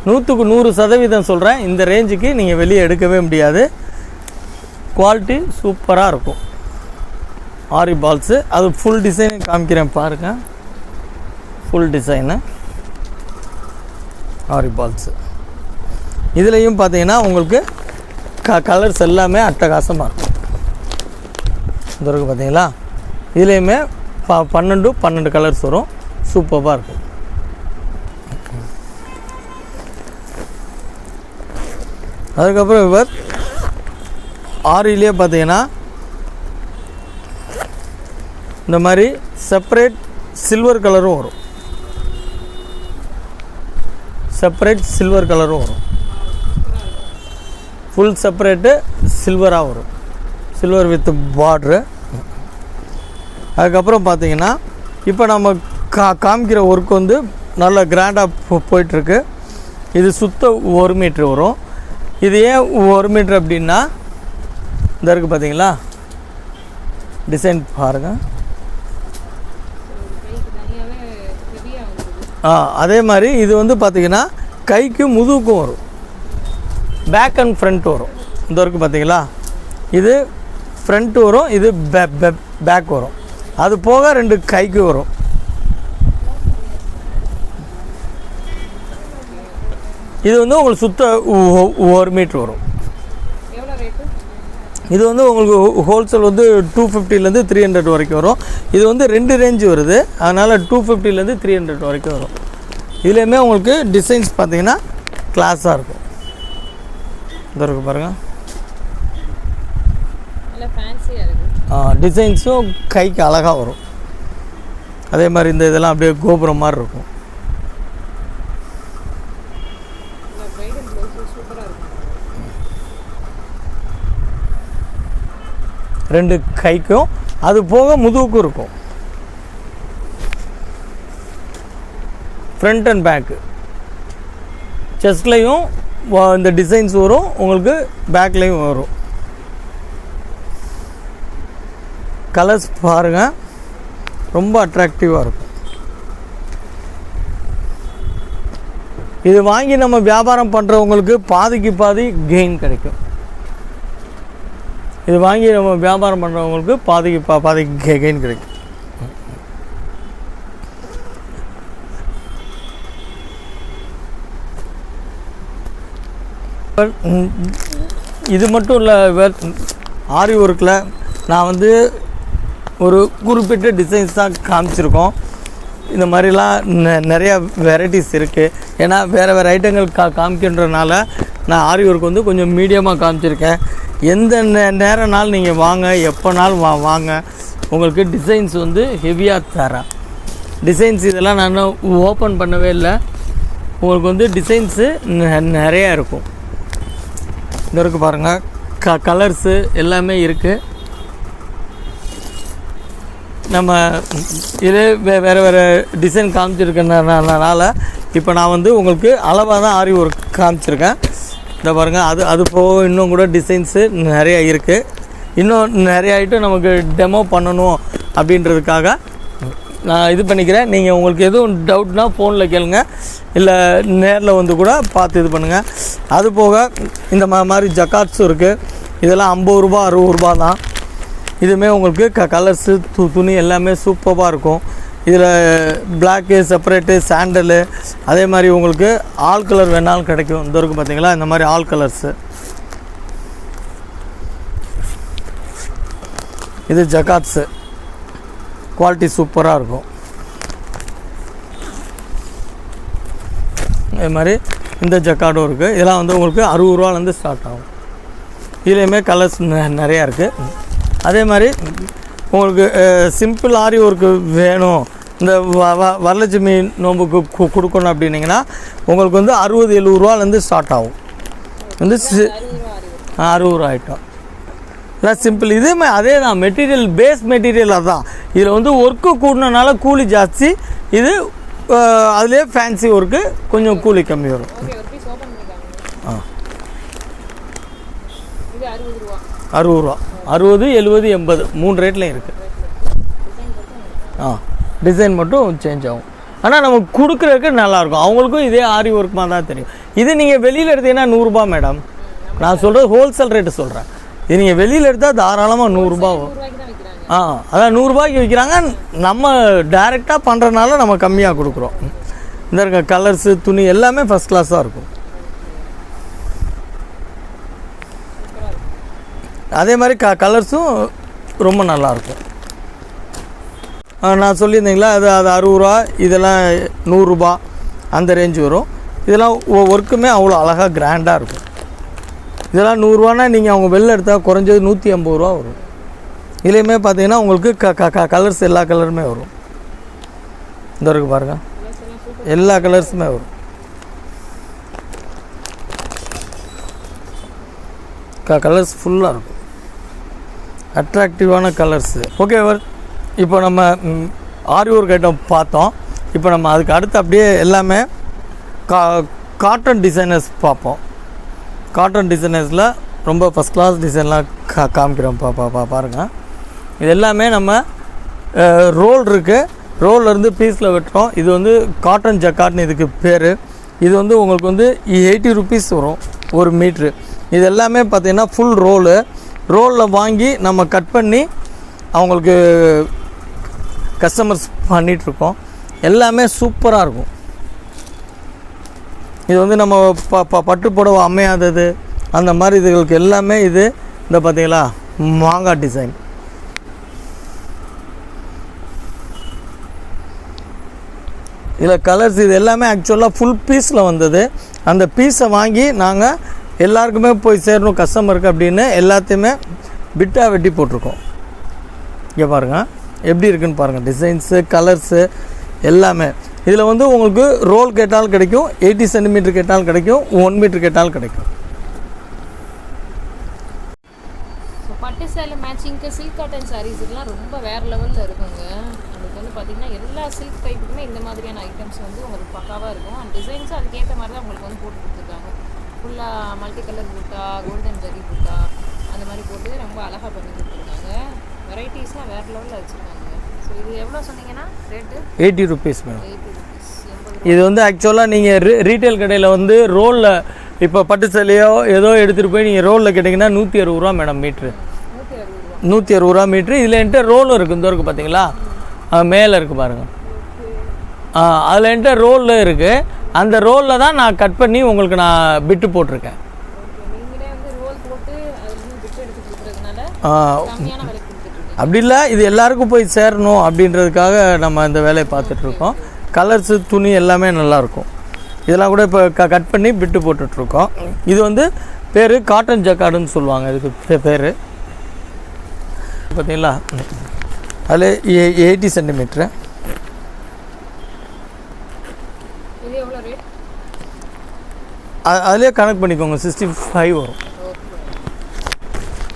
100க்கு 100% சொல்கிறேன், இந்த ரேஞ்சுக்கு நீங்கள் வெளியே எடுக்கவே முடியாது. குவாலிட்டி சூப்பராக இருக்கும். ஆரி பால்ஸு, அது ஃபுல் டிசைன் காமிக்கிறேன் பாருங்கள். ஃபுல் டிசைனு ஆரி பால்ஸு. இதுலேயும் பார்த்தீங்கன்னா உங்களுக்கு கலர்ஸ் எல்லாமே அட்டகாசமாக இருக்கும். இந்த வரைக்கும் பார்த்தீங்களா, இதுலேயுமே 12 கலர்ஸ் வரும். சூப்பராக இருக்கும். அதுக்கப்புறம் இவர் ஆரியிலே பார்த்தீங்கன்னா இந்த மாதிரி செப்பரேட் சில்வர் கலரும் வரும். செப்பரேட் சில்வர் கலரும் வரும். ஃபுல் செப்பரேட்டு சில்வராக வரும். சில்வர் வித் பார்ட்ரு. அதுக்கப்புறம் பார்த்தீங்கன்னா இப்போ நம்ம காமிக்கிற ஒர்க் வந்து நல்ல கிராண்டாக போயிட்டுருக்கு. இது சுத்த 1 மீட்ரு வரும். இது ஏன் 1 மீட்ரு அப்படின்னா இந்த இருக்குது பார்த்தீங்களா, டிசைன் பாருங்கள். அதே மாதிரி இது வந்து பார்த்திங்கன்னா கைக்கு முதுகுக்கும் வரும், பேக் அண்ட் ஃப்ரண்ட் வரும். இந்த இருக்குது பார்த்தீங்களா, இது ஃப்ரண்ட்டு வரும், இது பேக் வரும். அது போக 2 கைக்கு வரும். இது வந்து உங்களுக்கு சுத்த 1 மீட்ரு வரும். இது வந்து உங்களுக்கு ஹோல்சேல் வந்து 250லேருந்து 300 வரைக்கும் வரும். இது வந்து 2 ரேஞ்சு வருது, அதனால் 250லேருந்து 300 வரைக்கும் வரும். இதுலேயுமே உங்களுக்கு டிசைன்ஸ் பார்த்தீங்கன்னா கிளாஸாக இருக்கும். இந்த இருக்கு பாருங்கள், டிசைன்ஸும் கைக்கு அழகாக வரும். அதே மாதிரி இந்த இதெல்லாம் அப்படியே கோபுரம் மாதிரி இருக்கும். 2 கைக்கும், அது போக முதுகுக்கும் இருக்கும். ஃப்ரண்ட் அண்ட் பேக்கு செஸ்ட்லேயும் இந்த டிசைன்ஸ் வரும், உங்களுக்கு பேக்லேயும் வரும். கலர்ஸ் பாருங்கள், ரொம்ப அட்ராக்டிவாக இருக்கும். இது வாங்கி நம்ம வியாபாரம் பண்ணுறவங்களுக்கு பாதிக்கு பாதி கெயின் கிடைக்கும். இது வாங்கி நம்ம வியாபாரம் பண்ணுறவங்களுக்கு பாதி கெயின் கிடைக்கும். இது மட்டும் இல்லை, ஆரி ஒர்க்கில் நான் வந்து ஒரு குறிப்பிட்ட டிசைன்ஸ் தான் காமிச்சிருக்கோம். இந்த மாதிரிலாம் நிறையா வெரைட்டிஸ் இருக்குது. ஏன்னா வேறு ஐட்டங்கள் காமிக்கின்றனால நான் ஆரி ஒர்க் வந்து கொஞ்சம் மீடியமாக காமிச்சிருக்கேன். எந்த நேரம்னாலும் நீங்கள் வாங்க, எப்போனாலும் வாங்க. உங்களுக்கு டிசைன்ஸ் வந்து ஹெவியாக தரேன். டிசைன்ஸ் இதெல்லாம் நான் ஓப்பன் பண்ணவே இல்லை. உங்களுக்கு வந்து டிசைன்ஸு நிறையா இருக்கும். இந்த இருக்குது பாருங்கள், கலர்ஸு எல்லாமே இருக்குது. நம்ம இதே வேறு டிசைன் காமிச்சிருக்கனால இப்போ நான் வந்து உங்களுக்கு அளவாக தான் ஆரி ஒர்க் காமிச்சிருக்கேன். இந்த பாருங்கள், அது போக இன்னும் கூட டிசைன்ஸு நிறையா இருக்குது. இன்னும் நிறைய ஐட்டம் நமக்கு டெமோ பண்ணணும் அப்படின்றதுக்காக நான் இது பண்ணிக்கிறேன். நீங்கள் உங்களுக்கு எதுவும் டவுட்னால் ஃபோனில் கேளுங்க, இல்லை நேரில் வந்து கூட பார்த்து இது பண்ணுங்கள். அது போக இந்த மாதிரி ஜக்காட்ஸும் இருக்குது. இதெல்லாம் 50 ரூபா 60 ரூபா தான். இதுவுமே உங்களுக்கு கலர்ஸு துணி எல்லாமே சூப்பராக இருக்கும். இதில் பிளாக்கு செப்பரேட்டு சாண்டலு, அதே மாதிரி உங்களுக்கு ஆல் கலர் வேணாலும் கிடைக்கும். இந்த இருக்குது பார்த்தீங்களா, இந்த மாதிரி ஆல் கலர்ஸு. இது ஜக்காட்ஸு, குவாலிட்டி சூப்பராக இருக்கும். இதே மாதிரி இந்த ஜக்காடும் இருக்குது. இதெல்லாம் வந்து உங்களுக்கு 60 ரூபாலேருந்து ஸ்டார்ட் ஆகும். இதுலேயுமே கலர்ஸ் நிறையா இருக்குது. அதே மாதிரி உங்களுக்கு சிம்பிள் ஆரி ஒர்க்கு வேணும், இந்த வரலட்சுமி நோம்புக்கு கொடுக்கணும் அப்படின்னிங்கன்னா உங்களுக்கு வந்து 60-70 ரூபாலேருந்து ஸ்டார்ட் ஆகும். வந்து 60 ரூபா ஐட்டம் இல்லை சிம்பிள். இதுவுமே அதே தான், மெட்டீரியல் பேஸ் மெட்டீரியல் அதுதான். இதில் வந்து ஒர்க்கு கூடனால கூலி ஜாஸ்தி. இது அதுலேயே ஃபேன்சி ஒர்க்கு கொஞ்சம் கூலி கம்மி வரும். ஆ 60 ரூபா, 60, 70, 80 3 ரேட்லையும் இருக்குது. டிசைன் மட்டும் சேஞ்ச் ஆகும். ஆனால் நமக்கு கொடுக்குறதுக்கு நல்லாயிருக்கும். அவங்களுக்கும் இதே ஆரி ஒர்க் மாதிரி தான் தெரியும். இது நீங்கள் வெளியில் எடுத்தீங்கன்னா 100 ரூபா மேடம். நான் சொல்கிறது ஹோல்சேல் ரேட்டு சொல்கிறேன். இது நீங்கள் வெளியில் எடுத்தால் தாராளமாக 100 ரூபா வரும். அதான் 100 ரூபாய்க்கு விற்கிறாங்க. நம்ம டைரெக்டாக பண்ணுறதுனால நம்ம கம்மியாக கொடுக்குறோம். இந்த இருக்க கலர்ஸு துணி எல்லாமே ஃபஸ்ட் கிளாஸாக இருக்கும். அதே மாதிரி கலர்ஸும் ரொம்ப நல்லாயிருக்கும். நான் சொல்லியிருந்தீங்களா, அது 60 ரூபா, இதெல்லாம் 100 ரூபா அந்த ரேஞ்சு வரும். இதெல்லாம் ஒர்க்குமே அவ்வளோ அழகாக கிராண்டாக இருக்கும். இதெல்லாம் 100 ரூபானா நீங்கள் அவங்க வெளில எடுத்தால் குறைஞ்சது 150 ரூபா வரும். இதுலேயுமே பார்த்தீங்கன்னா உங்களுக்கு கலர்ஸ் எல்லா கலருமே வரும். இந்த இருக்குது பாருங்கள், எல்லா கலர்ஸுமே வரும். கலர்ஸ் ஃபுல்லாக இருக்கும், அட்ராக்டிவான கலர்ஸு. ஓகே, இப்போ நம்ம ஆரி ஒர்க் ஐட்டம் பார்த்தோம். இப்போ நம்ம அதுக்கு அடுத்து அப்படியே எல்லாமே காட்டன் டிசைனர்ஸ் பார்ப்போம். காட்டன் டிசைனர்ஸில் ரொம்ப ஃபஸ்ட் கிளாஸ் டிசைன்லாம் காமிக்கிறோம். பாருங்கள், இது எல்லாமே நம்ம ரோல் இருக்குது, ரோல்லேருந்து பீஸில் வெட்டுறோம். இது வந்து காட்டன் ஜக்காட்னு இதுக்கு பேர். இது வந்து உங்களுக்கு வந்து 80 ருபீஸ் வரும் 1 மீட்ரு. இது எல்லாமே பார்த்திங்கன்னா ஃபுல் ரோலில் வாங்கி நம்ம கட் பண்ணி அவங்களுக்கு கஸ்டமர்ஸ் பண்ணிகிட்ருக்கோம். எல்லாமே சூப்பராக இருக்கும். இது வந்து நம்ம பட்டு புடவை அமையாதது அந்த மாதிரி இதுகளுக்கு எல்லாமே இது இந்த பார்த்தீங்களா மாங்காய் டிசைன். இதில் கலர்ஸ் இது எல்லாமே ஆக்சுவலாக ஃபுல் பீஸில் வந்தது. அந்த பீஸை வாங்கி நாங்கள் எல்லாருக்குமே போய் சேரணும் கஸ்டமருக்கு அப்படின்னு எல்லாத்தையுமே பிட்டாக வெட்டி போட்டிருக்கோம். இங்கே பாருங்கள் எப்படி இருக்குன்னு பாருங்கள், டிசைன்ஸு கலர்ஸு எல்லாமே. இதில் வந்து உங்களுக்கு ரோல் கேட்டாலும் கிடைக்கும், 80 சென்டிமீட்டர் கேட்டாலும் கிடைக்கும், 1 மீட்டர் கேட்டாலும் கிடைக்கும். சேலை மேட்சிங்க்கு சில்க் காட்டன் சாரீஸ்லாம் ரொம்ப வேறு லெவலில் இருக்குங்க. அதுக்கு வந்து பார்த்தீங்கன்னா எல்லா சில்க் டைப்புக்குமே இந்த மாதிரியான ஐட்டம்ஸ் வந்து உங்களுக்கு பக்காவாக இருக்கும். அண்ட் டிசைன்ஸும் அதுக்கேற்ற மாதிரி தான் உங்களுக்கு வந்து போட்டு கொடுத்துருக்காங்க. ஃபுல்லாக மல்டி கலர் பூட்டா, கோல்டன் ஜரி பூட்டா அந்த மாதிரி போட்டு ரொம்ப அழகாக பண்ணி கொடுத்துருக்காங்க. வெரைட்டிஸ்லாம் வேறு லெவலில் வச்சுருக்காங்க. ஸோ இது எவ்வளோ சொன்னீங்கன்னா ரேட்டு? 80 rupees madam. 80 rupees. இது வந்து ஆக்சுவலாக நீங்கள் ரீட்டைல் கடையில் வந்து ரோலில் இப்போ பட்டு சேலையோ ஏதோ எடுத்துகிட்டு போய் நீங்கள் ரோலில் கேட்டிங்கன்னா 160 ரூபா மேடம் மீட்ரு. 160 ரூபா மீட்ரு. இதில் என்கிட்ட ரோலும் இருக்குது. இந்த இருக்குது பார்த்தீங்களா, மேலே இருக்குது பாருங்கள். அதில் என்கிட்ட ரோலில் இருக்குது. அந்த ரோலில் தான் நான் கட் பண்ணி உங்களுக்கு நான் பிட்டு போட்டிருக்கேன். அப்படி இல்லை, இது எல்லாருக்கும் போய் சேரணும் அப்படின்றதுக்காக நம்ம இந்த வேலையை பார்த்துட்ருக்கோம். கலர்ஸு துணி எல்லாமே நல்லாயிருக்கும். இதெல்லாம் கூட இப்போ கட் பண்ணி பிட்டு போட்டுட்ருக்கோம். இது வந்து பேர் காட்டன் ஜக்கார்டுன்னு சொல்லுவாங்க. இதுக்கு பேர் பார்த்தீங்களா, அதில் 80 சென்டிமீட்ரு. அதிலே கனெக்ட் பண்ணிக்கோங்க, 65 வரும்.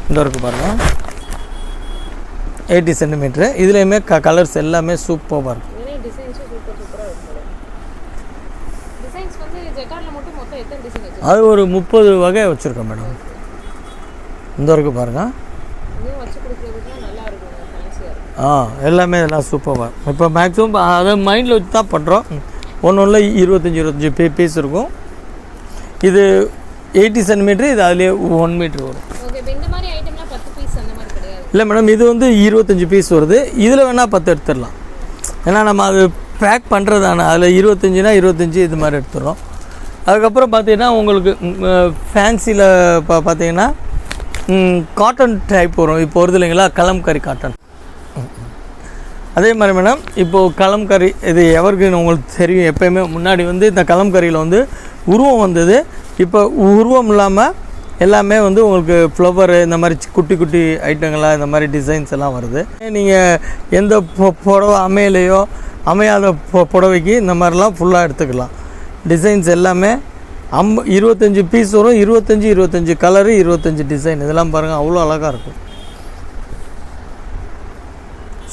இந்த இருக்குது பாருங்கள், 80 சென்டிமீட்ரு. இதுலேயுமே கலர்ஸ் எல்லாமே சூப்பராக இருக்கும். அது ஒரு 30 வகை வச்சுருக்கோம் மேடம். இந்த இருக்குது பாருங்கள். எல்லாமே எல்லாம் சூப்பராக. இப்போ மேக்ஸிமம் அதை மைண்டில் வச்சு தான் பண்ணுறோம். ஒன்று 25 பீஸ் இருக்கும். இது 80 சென்டிமீட்ரு. இது அதுலேயே 1 மீட்ரு வரும். இல்லை மேடம், இது வந்து 25 பீஸ் வருது. இதில் வேணால் 10 எடுத்துடலாம். ஏன்னா நம்ம அது பேக் பண்ணுறதான அதில் 25னா 25 இது மாதிரி எடுத்துடுறோம். அதுக்கப்புறம் பார்த்தீங்கன்னா உங்களுக்கு ஃபேன்சியில் பார்த்தீங்கன்னா காட்டன் டைப் வரும். இப்போ வருது இல்லைங்களா, கலம்கரி காட்டன். அதே மாதிரி மேடம் இப்போது கலம்கரி இது எவர்கிரீன் உங்களுக்கு தெரியும். எப்போயுமே முன்னாடி வந்து இந்த கலம்கரியில் வந்து உருவம் வந்தது. இப்போ உருவம் இல்லாமல் எல்லாமே வந்து உங்களுக்கு ஃப்ளவரு இந்த மாதிரி குட்டி குட்டி ஐட்டங்களாக இந்த மாதிரி டிசைன்ஸ் எல்லாம் வருது. நீங்கள் எந்த புடவை அமையலையோ அமையாத புடவைக்கு இந்த மாதிரிலாம் ஃபுல்லாக எடுத்துக்கலாம். டிசைன்ஸ் எல்லாமே 25 பீஸ் வரும். 25 கலரு, 25 டிசைன். இதெல்லாம் பாருங்கள், அவ்வளோ அழகாக இருக்கும்.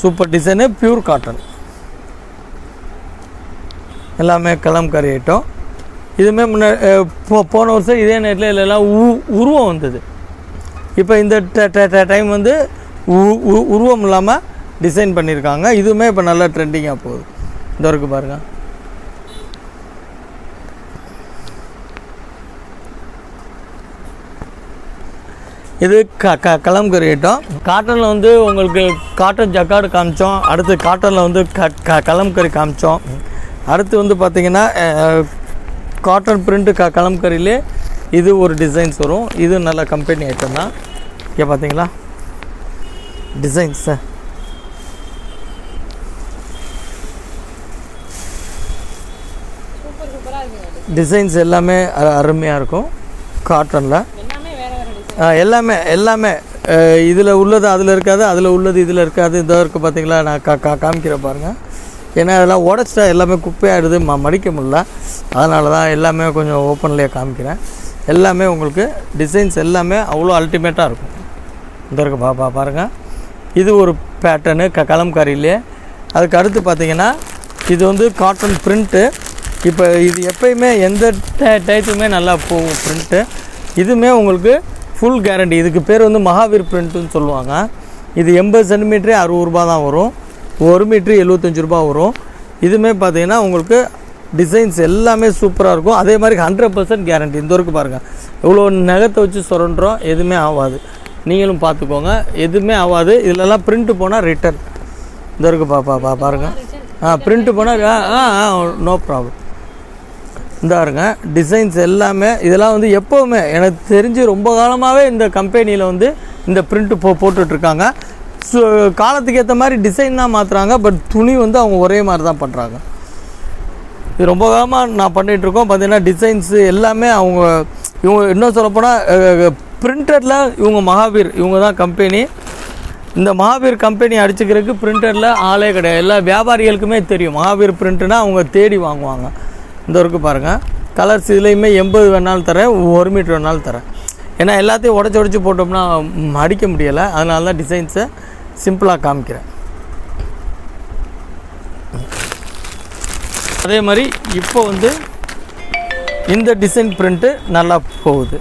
Super design, pure cotton. எல்லாமே கலம்கரி ஐட்டம். இதுவுமே போன வருஷம் இதே நேரத்தில் இல்லைலாம் உருவம் வந்தது. இப்போ இந்த டைம் வந்து உருவம் இல்லாமல் டிசைன் பண்ணியிருக்காங்க. இதுவுமே இப்போ நல்லா ட்ரெண்டிங்காக போகுது. இந்த இருக்குது பாருங்கள். இது கலம்கரி ஐட்டம். காட்டனில் வந்து உங்களுக்கு காட்டன் ஜக்கார்டு காமிச்சோம். அடுத்து காட்டனில் வந்து கலம்கரி காமிச்சோம். அடுத்து வந்து பார்த்திங்கன்னா காட்டன் பிரிண்ட்டு கலம்கரியிலே இது ஒரு டிசைன்ஸ் வரும். இது நல்ல கம்பெனி ஐட்டம் தான். இங்கே பார்த்தீங்களா டிசைன்ஸ். டிசைன்ஸ் எல்லாமே அருமையாக இருக்கும் காட்டனில். எல்லாமே இதில் உள்ளது அதில் இருக்காது, அதில் உள்ளது இதில் இருக்காது. இந்த இருக்குது பார்த்தீங்களா, நான் காமிக்கிறேன் பாருங்கள். ஏன்னா அதெல்லாம் உடச்சிட்டா எல்லாமே குப்பையாகிடுது, மடிக்க முடியல. அதனால தான் எல்லாமே கொஞ்சம் ஓப்பன்லேயே காமிக்கிறேன். எல்லாமே உங்களுக்கு டிசைன்ஸ் எல்லாமே அவ்வளோ அல்டிமேட்டாக இருக்கும். இந்த இருக்குது பாருங்கள். இது ஒரு பேட்டர்னு கலம்கரியிலே. அதுக்கு அடுத்து பார்த்திங்கன்னா இது வந்து காட்டன் பிரிண்ட்டு. இப்போ இது எப்போயுமே எந்த டைத்துமே நல்லா போகும் பிரிண்ட்டு. இதுவுமே உங்களுக்கு ஃபுல் கேரண்டி. இதுக்கு பேர் வந்து மகாவீர் பிரிண்ட்டுன்னு சொல்லுவாங்க. இது 80 சென்டிமீட்டரே 60 ரூபா தான் வரும். 1 மீட்ரு 75 ரூபா வரும். இதுவுமே பார்த்தீங்கன்னா உங்களுக்கு டிசைன்ஸ் எல்லாமே சூப்பராக இருக்கும். அதே மாதிரி 100% கேரண்டி. இந்த வரைக்கும் பாருங்கள், இவ்வளோ நகத்தை வச்சு சுரண்டுறோம், எதுவுமே ஆகாது. நீங்களும் பார்த்துக்கோங்க, எதுவுமே ஆகாது. இதிலெல்லாம் பிரிண்ட்டு போனால் ரிட்டன். இந்த வரைக்கும் பாருங்கள். பிரிண்ட்டு போனால் நோ ப்ராப்ளம். இந்த பாருங்க டிசைன்ஸ் எல்லாமே. இதெல்லாம் வந்து எப்போவுமே எனக்கு தெரிஞ்சு ரொம்ப காலமாகவே இந்த கம்பெனியில் வந்து இந்த பிரிண்ட்டு போட்டுட்ருக்காங்க. ஸோ காலத்துக்கு ஏற்ற மாதிரி டிசைன் தான் மாற்றுறாங்க. பட் துணி வந்து அவங்க ஒரே மாதிரி தான் பண்ணுறாங்க. இது ரொம்ப காலமாக நான் பண்ணிகிட்ருக்கோம். பார்த்தீங்கன்னா டிசைன்ஸு எல்லாமே இவங்க இன்னும் சொல்லப்போனால் பிரிண்டரில் இவங்க மகாவீர் இவங்க தான் கம்பெனி. இந்த மகாவீர் கம்பெனி அடிச்சுக்கிறதுக்கு பிரிண்டரில் ஆளே கிடையாது. எல்லா வியாபாரிகளுக்குமே தெரியும் மகாவீர் பிரிண்ட்டுனா அவங்க தேடி வாங்குவாங்க. இந்த வரைக்கும் பாருங்கள் கலர்ஸ். இதுலேயுமே 80 வேணாலும் தரேன், 1 மீட்ரு வேணாலும் தரேன். ஏன்னா எல்லாத்தையும் உடச்சி போட்டோம்னா மடிக்க முடியலை, அதனால தான் டிசைன்ஸை சிம்பிளாக காமிக்கிறேன். அதே மாதிரி இப்போ வந்து இந்த டிசைன் பிரிண்ட்டு நல்லா போகுது.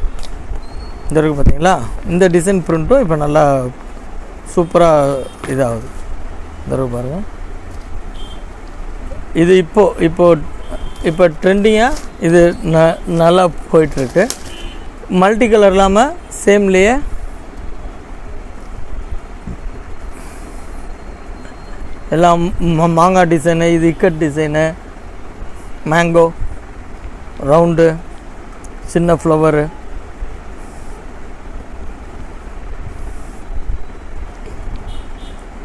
இந்த இருக்குது பார்த்தீங்களா, இந்த டிசைன் பிரிண்ட்டும் இப்போ நல்லா சூப்பராக இதாகுது. இந்த இருக்குது பாருங்கள். இது இப்போ ட்ரெண்டிங்காக இது நல்லா போயிட்டுருக்கு. மல்டி கலர் இல்லாமல் சேம்லேயே எல்லாம் மாங்காய் டிசைனு, இது இக்கட் டிசைனு, மேங்கோ ரவுண்டு, சின்ன ஃப்ளவரு,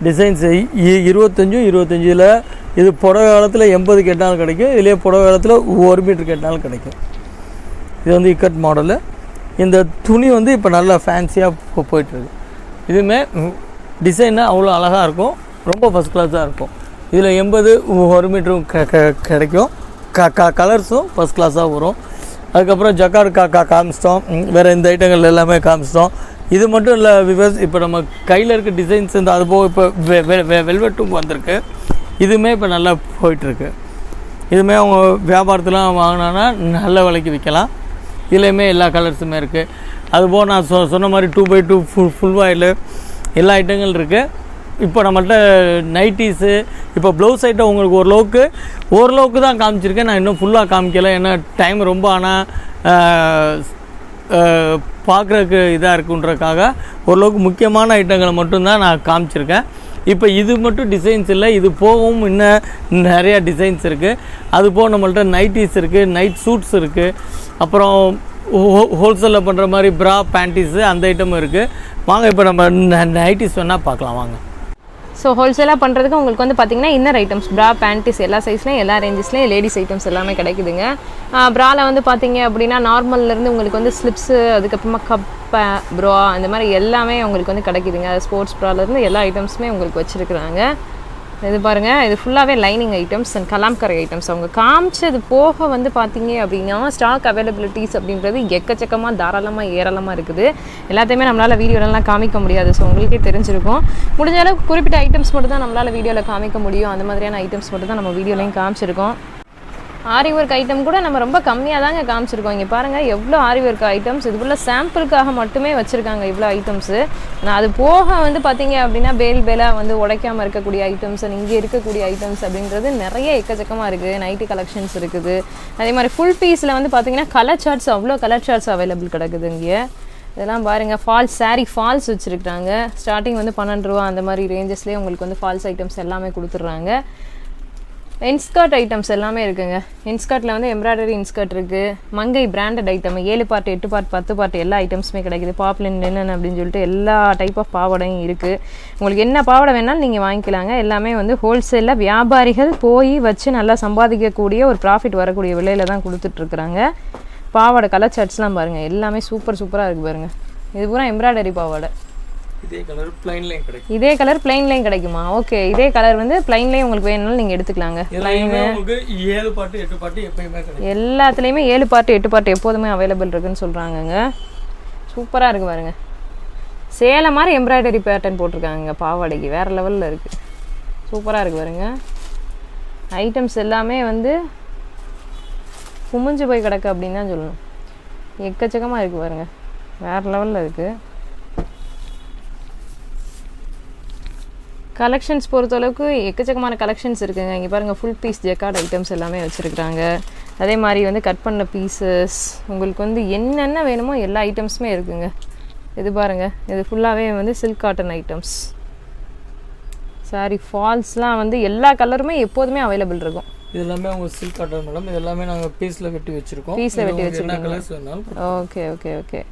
டிசைன்ஸு 25 இது புடவை காலத்தில் 80 கேட்டாலும் கிடைக்கும். இதுலேயே புடவை காலத்தில் 1 மீட்டர் கேட்டாலும் கிடைக்கும். இது வந்து இக்கட் மாடலு. இந்த துணி வந்து இப்போ நல்லா ஃபேன்சியாக போயிட்டுருக்கு. இதுவுமே டிசைன்னு அவ்வளோ அழகாக இருக்கும், ரொம்ப ஃபஸ்ட் கிளாஸாக இருக்கும். இதில் 80 1 மீட்டரும் கிடைக்கும். கலர்ஸும் ஃபஸ்ட் கிளாஸாக வரும். அதுக்கப்புறம் ஜக்கார்டு காமிச்சிட்டோம், வேறு இந்த ஐட்டங்கள் எல்லாமே காமிச்சிட்டோம். இது மட்டும் இல்லை விவர்ஸ், இப்போ நம்ம கையில் இருக்க டிசைன்ஸ் இந்த அது போக இப்போ வெல்வெட்டும் வந்திருக்கு. இதுவுமே இப்போ நல்லா போயிட்டுருக்கு. இதுவுமே அவங்க வியாபாரத்துலாம் வாங்கினான்னா நல்ல விலைக்கு விற்கலாம். இதுலேயுமே எல்லா கலர்ஸுமே இருக்குது. அதுபோல் நான் சொன்ன மாதிரி 2x2 ஃபுல் வாயில் எல்லா ஐட்டங்கள் இருக்குது. இப்போ நம்மள்கிட்ட நைட்டிஸு, இப்போ ப்ளவுஸ் ஐட்டம் உங்களுக்கு ஓரளவுக்கு தான் காமிச்சிருக்கேன். நான் இன்னும் ஃபுல்லாக காமிக்கலை, ஏன்னா டைம் ரொம்ப ஆனால் பார்க்குறதுக்கு இதாக இருக்குன்றதுக்காக ஓரளவுக்கு முக்கியமான ஐட்டங்களை மட்டும்தான் நான் காமிச்சிருக்கேன். இப்போ இது மட்டும் டிசைன்ஸ் இல்லை, இது போகவும் இன்னும் நிறையா டிசைன்ஸ் இருக்குது. அதுபோக நம்மள்ட்ட நைட்டிஸ் இருக்குது, நைட் சூட்ஸ் இருக்குது, அப்புறம் ஹோல்சேலில் பண்ணுற மாதிரி ப்ரா பேண்டிஸு அந்த ஐட்டமும் இருக்குது. வாங்க இப்போ நம்ம நைட்டிஸ் வேணால் பார்க்கலாம் வாங்க. ஸோ ஹோல்சேலாக பண்ணுறதுக்கு உங்களுக்கு வந்து பார்த்திங்கன்னா இன்னர் ஐட்டம்ஸ், ப்ரா பேண்டிஸ் எல்லா சைஸ்லேயும் எல்லா ரேஞ்சஸ்லேயும் லேடிஸ் ஐட்டம்ஸ் எல்லாமே கிடைக்குதுங்க. ப்ராவில் வந்து பார்த்திங்க அப்படின்னா நார்மல்லேருந்து உங்களுக்கு வந்து ஸ்லிப்ஸு, அதுக்கப்புறமா கப்பை ப்ரா அந்த மாதிரி எல்லாமே உங்களுக்கு வந்து கிடைக்குதுங்க. ஸ்போர்ட்ஸ் ப்ராலேருந்து எல்லா ஐட்டம்ஸுமே உங்களுக்கு வச்சுருக்குறாங்க. இது பாருங்கள், இது ஃபுல்லாகவே லைனிங் ஐட்டம்ஸ் அண்ட் கலாம்கரை ஐட்டம்ஸ். அவங்க காமிச்சது போக வந்து பார்த்தீங்க அப்படின்னா ஸ்டாக் அவைலபிலிட்டிஸ் அப்படின்றது எக்கச்சக்கமாக தாராளமாக ஏராளமாக இருக்குது. எல்லாத்தையுமே நம்மளால் வீடியோலலாம் காமிக்க முடியாது. ஸோ உங்களுக்கே தெரிஞ்சிருக்கும். முடிஞ்ச அளவுக்கு குறிப்பிட்ட ஐட்டம்ஸ் மட்டும் தான் நம்மளால் வீடியோவில் காமிக்க முடியும். அந்த மாதிரியான ஐட்டம்ஸ் மட்டும் தான் நம்ம வீடியோலையும் காமிச்சிருக்கோம். ஆரி ஒர்க் ஐட்டம் கூட நம்ம ரொம்ப கம்மியாக தாங்க காமிச்சிருக்கோம். இங்கே பாருங்கள் எவ்வளோ ஆரி ஒர்க் ஐட்டம்ஸ், இதுக்குள்ள சாம்பிளுக்காக மட்டுமே வச்சுருக்காங்க இவ்வளோ ஐட்டம்ஸு. நான் அது போக வந்து பார்த்தீங்க அப்படின்னா பேலாக வந்து உடைக்காமல் இருக்கக்கூடிய ஐட்டம்ஸ் அண்ட் இங்கே இருக்கக்கூடிய ஐட்டம்ஸ் அப்படின்றது நிறைய எக்கச்சக்கமாக இருக்குது. நைட்டி கலெக்ஷன்ஸ் இருக்குது. அதே மாதிரி ஃபுல் பீஸில் வந்து பார்த்தீங்கன்னா கலர் சார்ட்ஸ், அவ்வளோ கலர் சார்ட்ஸ் அவைலபிள் கிடக்குது இங்கே. இதெல்லாம் பாருங்கள், ஃபால்ஸ் சாரீ ஃபால்ஸ் வச்சுருக்காங்க. ஸ்டார்டிங் வந்து 12 ரூபா அந்த மாதிரி ரேஞ்சஸ்லேயே உங்களுக்கு வந்து ஃபால்ஸ் ஐட்டம்ஸ் எல்லாமே கொடுத்துட்றாங்க. இன்ஸ்கர்ட் ஐட்டம்ஸ் எல்லாமே இருக்குங்க. இன்ஸ்கர்ட்டில் வந்து எம்ப்ராய்டரி இன்ஸ்கர்ட் இருக்குது. மங்கை branded item 7 part 8 part 10 part எல்லா ஐட்டம்ஸுமே கிடைக்குது. பாப்லின் லினன் அப்படின்னு சொல்லிட்டு எல்லா டைப் ஆஃப் பாவாடையும் இருக்குது. உங்களுக்கு என்ன பாவாடை வேணாலும் நீங்கள் வாங்கிக்கலாங்க. எல்லாமே வந்து ஹோல்சேலில் வியாபாரிகள் போய் வச்சு நல்லா சம்பாதிக்கக்கூடிய ஒரு ப்ராஃபிட் வரக்கூடிய விலையில் தான் கொடுத்துட்ருக்குறாங்க. பாவாடை கலர் சார்ட்ஸ்லாம் பாருங்கள், எல்லாமே சூப்பராக இருக்குது பாருங்கள். இது பூரா எம்ப்ராய்டரி பாவாடை. இதே கலர் பிளைன்லையும் கிடைக்கும். இதே கலர் பிளைன்லையும் கிடைக்குமா? ஓகே, இதே கலர் வந்து பிளைன்லையும் உங்களுக்கு வேணும்னாலும் நீங்கள் எடுத்துக்கலாங்க. உங்களுக்கு 7 பார்ட் 8 பார்ட் எப்பயுமே கிடைக்கும். எல்லாத்துலேயுமே 7 பார்ட் 8 பார்ட் எப்போதுமே அவைலபிள் இருக்குன்னு சொல்கிறாங்கங்க. சூப்பராக இருக்குது பாருங்கள். சேலை மாதிரி எம்ப்ராய்டரி பேட்டர்ன் போட்டிருக்காங்க பாவாடைக்கு, வேறு லெவலில் இருக்குது. சூப்பராக இருக்குது பாருங்க. ஐட்டம்ஸ் எல்லாமே வந்து குமிஞ்சு போய் கிடக்கு அப்படின்னு தான் சொல்லணும். எக்கச்சக்கமாக இருக்குது பாருங்கள், வேறு லெவலில் இருக்குது. கலெக்ஷன்ஸ் பொறுத்தளவுக்கு எக்கச்சக்கமான கலெக்ஷன்ஸ் இருக்குங்க. இங்கே பாருங்கள், ஃபுல் பீஸ் ஜெக்கார்ட் ஐட்டம்ஸ் எல்லாமே வச்சுருக்குறாங்க. அதே மாதிரி வந்து கட் பண்ண பீசஸ், உங்களுக்கு வந்து என்னென்ன வேணுமோ எல்லா ஐட்டம்ஸுமே இருக்குங்க. இது பாருங்கள், இது ஃபுல்லாகவே வந்து சில்க் காட்டன் ஐட்டம்ஸ். சாரி ஃபால்ஸ்லாம் வந்து எல்லா கலருமே எப்போதுமே அவைலபிள் இருக்கும். இது எல்லாமே அவங்க சில்க் காட்டன் மேடம். இது எல்லாமே நாங்கள் பீஸில் வெட்டி வச்சுருக்கோம். பீஸில் வெட்டி வச்சுருக்கோம். ஓகே.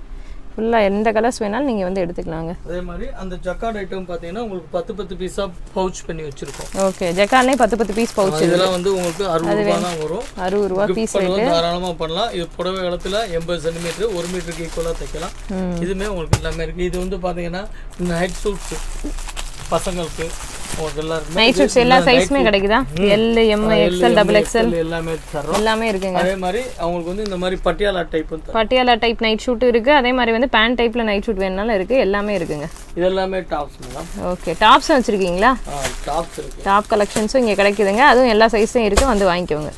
ஃபுல்லாக எந்த கலர்ஸ் வேணாலும் நீங்கள் வந்து எடுத்துக்கலாங்க. அதே மாதிரி அந்த ஜக்கார்ட் ஐட்டம் பார்த்தீங்கன்னா உங்களுக்கு 10 பீஸாக பவுச் பண்ணி வச்சுருக்கோம். ஓகே, ஜக்கார்ட்லேயே 10 பீஸ் பவுச். இதெல்லாம் வந்து உங்களுக்கு 60 ரூபா தான் வரும். 60 ரூபா பீஸ் ரேட்டு. தாராளமாக பண்ணலாம். இது புடவை காலத்தில் 80 சென்டிமீட்டர் 1 மீட்டருக்கு ஈக்குவலாக தைக்கலாம். இதுவுமே உங்களுக்கு எல்லாமே இருக்குது. இது வந்து பார்த்தீங்கன்னா நைட் சூட்ஸு பசங்களுக்கு உங்களுக்கு எல்லாருமே நைட் ஷூட்ஸ் எல்லா சைஸுமே கிடைக்குதா? L, M, XL, double XL எல்லாமே தரோம். எல்லாமே இருக்குங்க. அதே மாதிரி அவங்களுக்கு வந்து இந்த மாதிரி பட்டியாலா டைப் வந்து பட்டியாலா டைப் நைட் ஷூட் இருக்கு. அதே மாதிரி வந்து பேண்ட் டைப்ல நைட் ஷூட் வேணும்னாலும் இருக்கு. எல்லாமே இருக்குங்க. இது எல்லாமே டாப்ஸ் மேடம். ஓகே, டாப்ஸ் வச்சிருக்கீங்களா? டாப்ஸ் இருக்கு. டாப் கலெக்ஷன்ஸும் இங்கே கிடைக்குதுங்க. அதுவும் எல்லா சைஸும் இருக்கு, வந்து வாங்கிக்கோங்க.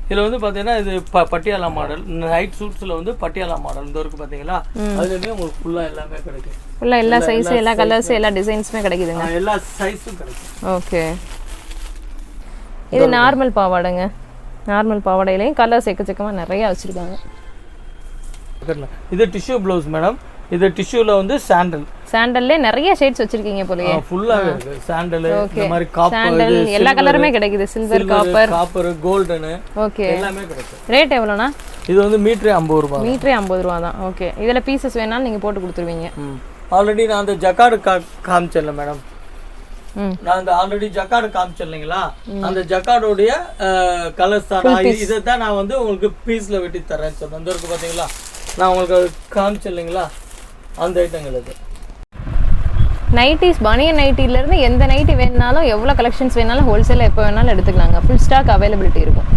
இதில் வந்து பார்த்தீங்கன்னா இது பட்டியாலா மாடல். நைட் சூட்ஸில் வந்து பட்டியாலா மாடல் இந்த இருக்குது பார்த்தீங்களா, அதுலேயுமே உங்களுக்கு ஃபுல்லாக எல்லாமே கிடைக்கும். ஃபுல்லாக எல்லா சைஸு, எல்லா கலர்ஸ், எல்லா டிசைன்ஸுமே கிடைக்குதுங்க. எல்லா சைஸும் கிடைக்கும். ஓகே, இது நார்மல் பாவாடைங்க. நார்மல் பாவாடையிலையும் கலர்ஸ் எக்கச்சக்கமாக நிறையா வச்சுருக்காங்க. இது டிஷ்யூ ப்ளவுஸ் மேடம். இது டிஷ்யூல வந்து சாண்டல். சாண்டல்லே நிறைய ஷேட்ஸ் வச்சிருக்கீங்க போலயே. ஃபுல்லாவே இருக்கு. சாண்டல் இந்த மாதிரி காப்பர், சாண்டல் எல்லா கலருமே கிடைக்குது. Silver, copper, golden. ஓகே, எல்லாமே கிடைக்கும். ரேட் எவ்வளவுனா? இது வந்து மீட்டரே 50 ரூபாய். மீட்டரே 50 ரூபாய் தான். ஓகே, இதுல பீசஸ் வேணாலும் நீங்க போட்டு கொடுத்துருவீங்க. ஆல்ரெடி நான் அந்த ஜக்கார்டு காமிச்சேன்ல மேடம். நான் அந்த ஆல்ரெடி ஜக்கார்டு காமிச்சேன் இல்லைங்களா, அந்த ஜக்கார்டோடைய கலர்ஸ் தான். இதை தான் நான் வந்து உங்களுக்கு பீஸ்ல வெட்டி தரேன் சொன்னேன். இந்த இருக்கு பாத்தீங்களா, நான் உங்களுக்கு காமிச்சேன் இல்லைங்களா, அந்த ஐட்டங்கள் இது. நைட்டிஸ், பனியன் நைட்டிலேருந்து எந்த நைட்டி வேணுனாலும், எவ்வளோ கலெக்ஷன்ஸ் வேணாலும் ஹோல்சேலில் எப்போ வேணாலும் எடுத்துக்கலாங்க. ஃபுல் ஸ்டாக் அவைலபிலிட்டி இருக்கும்.